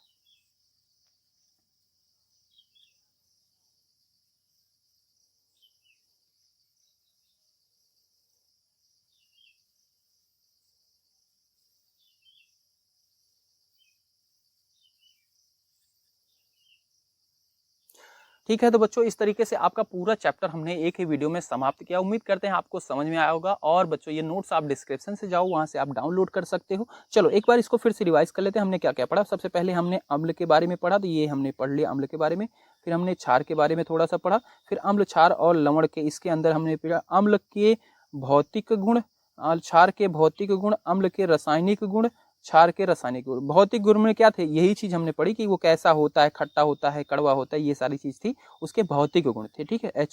ठीक है, तो बच्चों इस तरीके से आपका पूरा चैप्टर हमने एक ही वीडियो में समाप्त किया। उम्मीद करते हैं आपको समझ में आया होगा। और बच्चों ये नोट्स आप डिस्क्रिप्शन से जाओ, वहाँ से आप डाउनलोड कर सकते हो। चलो एक बार इसको फिर से रिवाइज कर लेते हैं, हमने क्या क्या पढ़ा। सबसे पहले हमने अम्ल के बारे में पढ़ा, तो ये हमने पढ़ लिया अम्ल के बारे में। फिर हमने क्षार के बारे में थोड़ा सा पढ़ा। फिर अम्ल, क्षार और लवण के इसके अंदर हमने पढ़ा अम्ल के भौतिक गुण, क्षार के भौतिक गुण, अम्ल के रासायनिक गुण, क्षार के रासायनिक गुण। भौतिक गुण में क्या थे, यही चीज हमने पढ़ी कि वो कैसा होता है, खट्टा होता है, कड़वा होता है, ये सारी चीज थी उसके भौतिक गुण थे। ठीक है,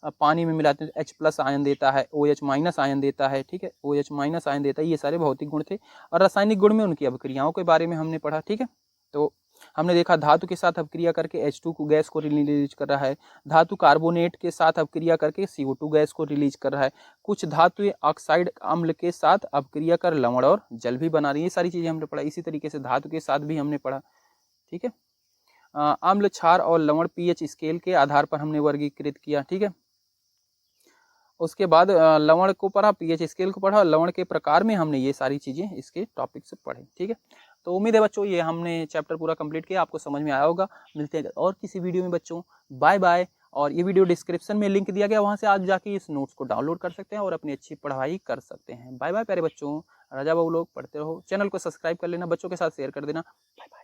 पानी में मिलाते हैं H+ आयन देता है, OH- आयन देता है। ठीक है, OH- आयन देता है, ये सारे भौतिक गुण थे। और रासायनिक गुण में उनकी अभिक्रियाओं के बारे में हमने पढ़ा। ठीक है, तो हमने देखा धातु के साथ अभिक्रिया करके H2 को गैस को रिलीज कर रहा है, धातु कार्बोनेट के साथ अभिक्रिया करके CO2 गैस को रिलीज कर रहा है, कुछ धातु ऑक्साइड अम्ल के साथ अभिक्रिया कर लवण और जल भी बना रही है। ये सारी चीजें हमने पढ़ा। इसी तरीके से धातु के साथ भी हमने पढ़ा। ठीक है, अम्ल, क्षार और लवण pH स्केल के आधार पर हमने वर्गीकृत किया। ठीक है, उसके बाद लवण को पढ़ा, pH स्केल को पढ़ा, लवण के प्रकार में हमने ये सारी चीजें इसके टॉपिक से पढ़े। ठीक है, तो उम्मीद है बच्चों ये हमने चैप्टर पूरा कंप्लीट किया, आपको समझ में आया होगा। मिलते हैं और किसी वीडियो में बच्चों, बाय बाय। और ये वीडियो डिस्क्रिप्शन में लिंक दिया गया, वहां से आज जाके इस नोट्स को डाउनलोड कर सकते हैं और अपनी अच्छी पढ़ाई कर सकते हैं। बाय बाय प्यारे बच्चों, राजा बाबू लोग पढ़ते रहो। चैनल को सब्सक्राइब कर लेना, बच्चों के साथ शेयर कर देना। Bye bye.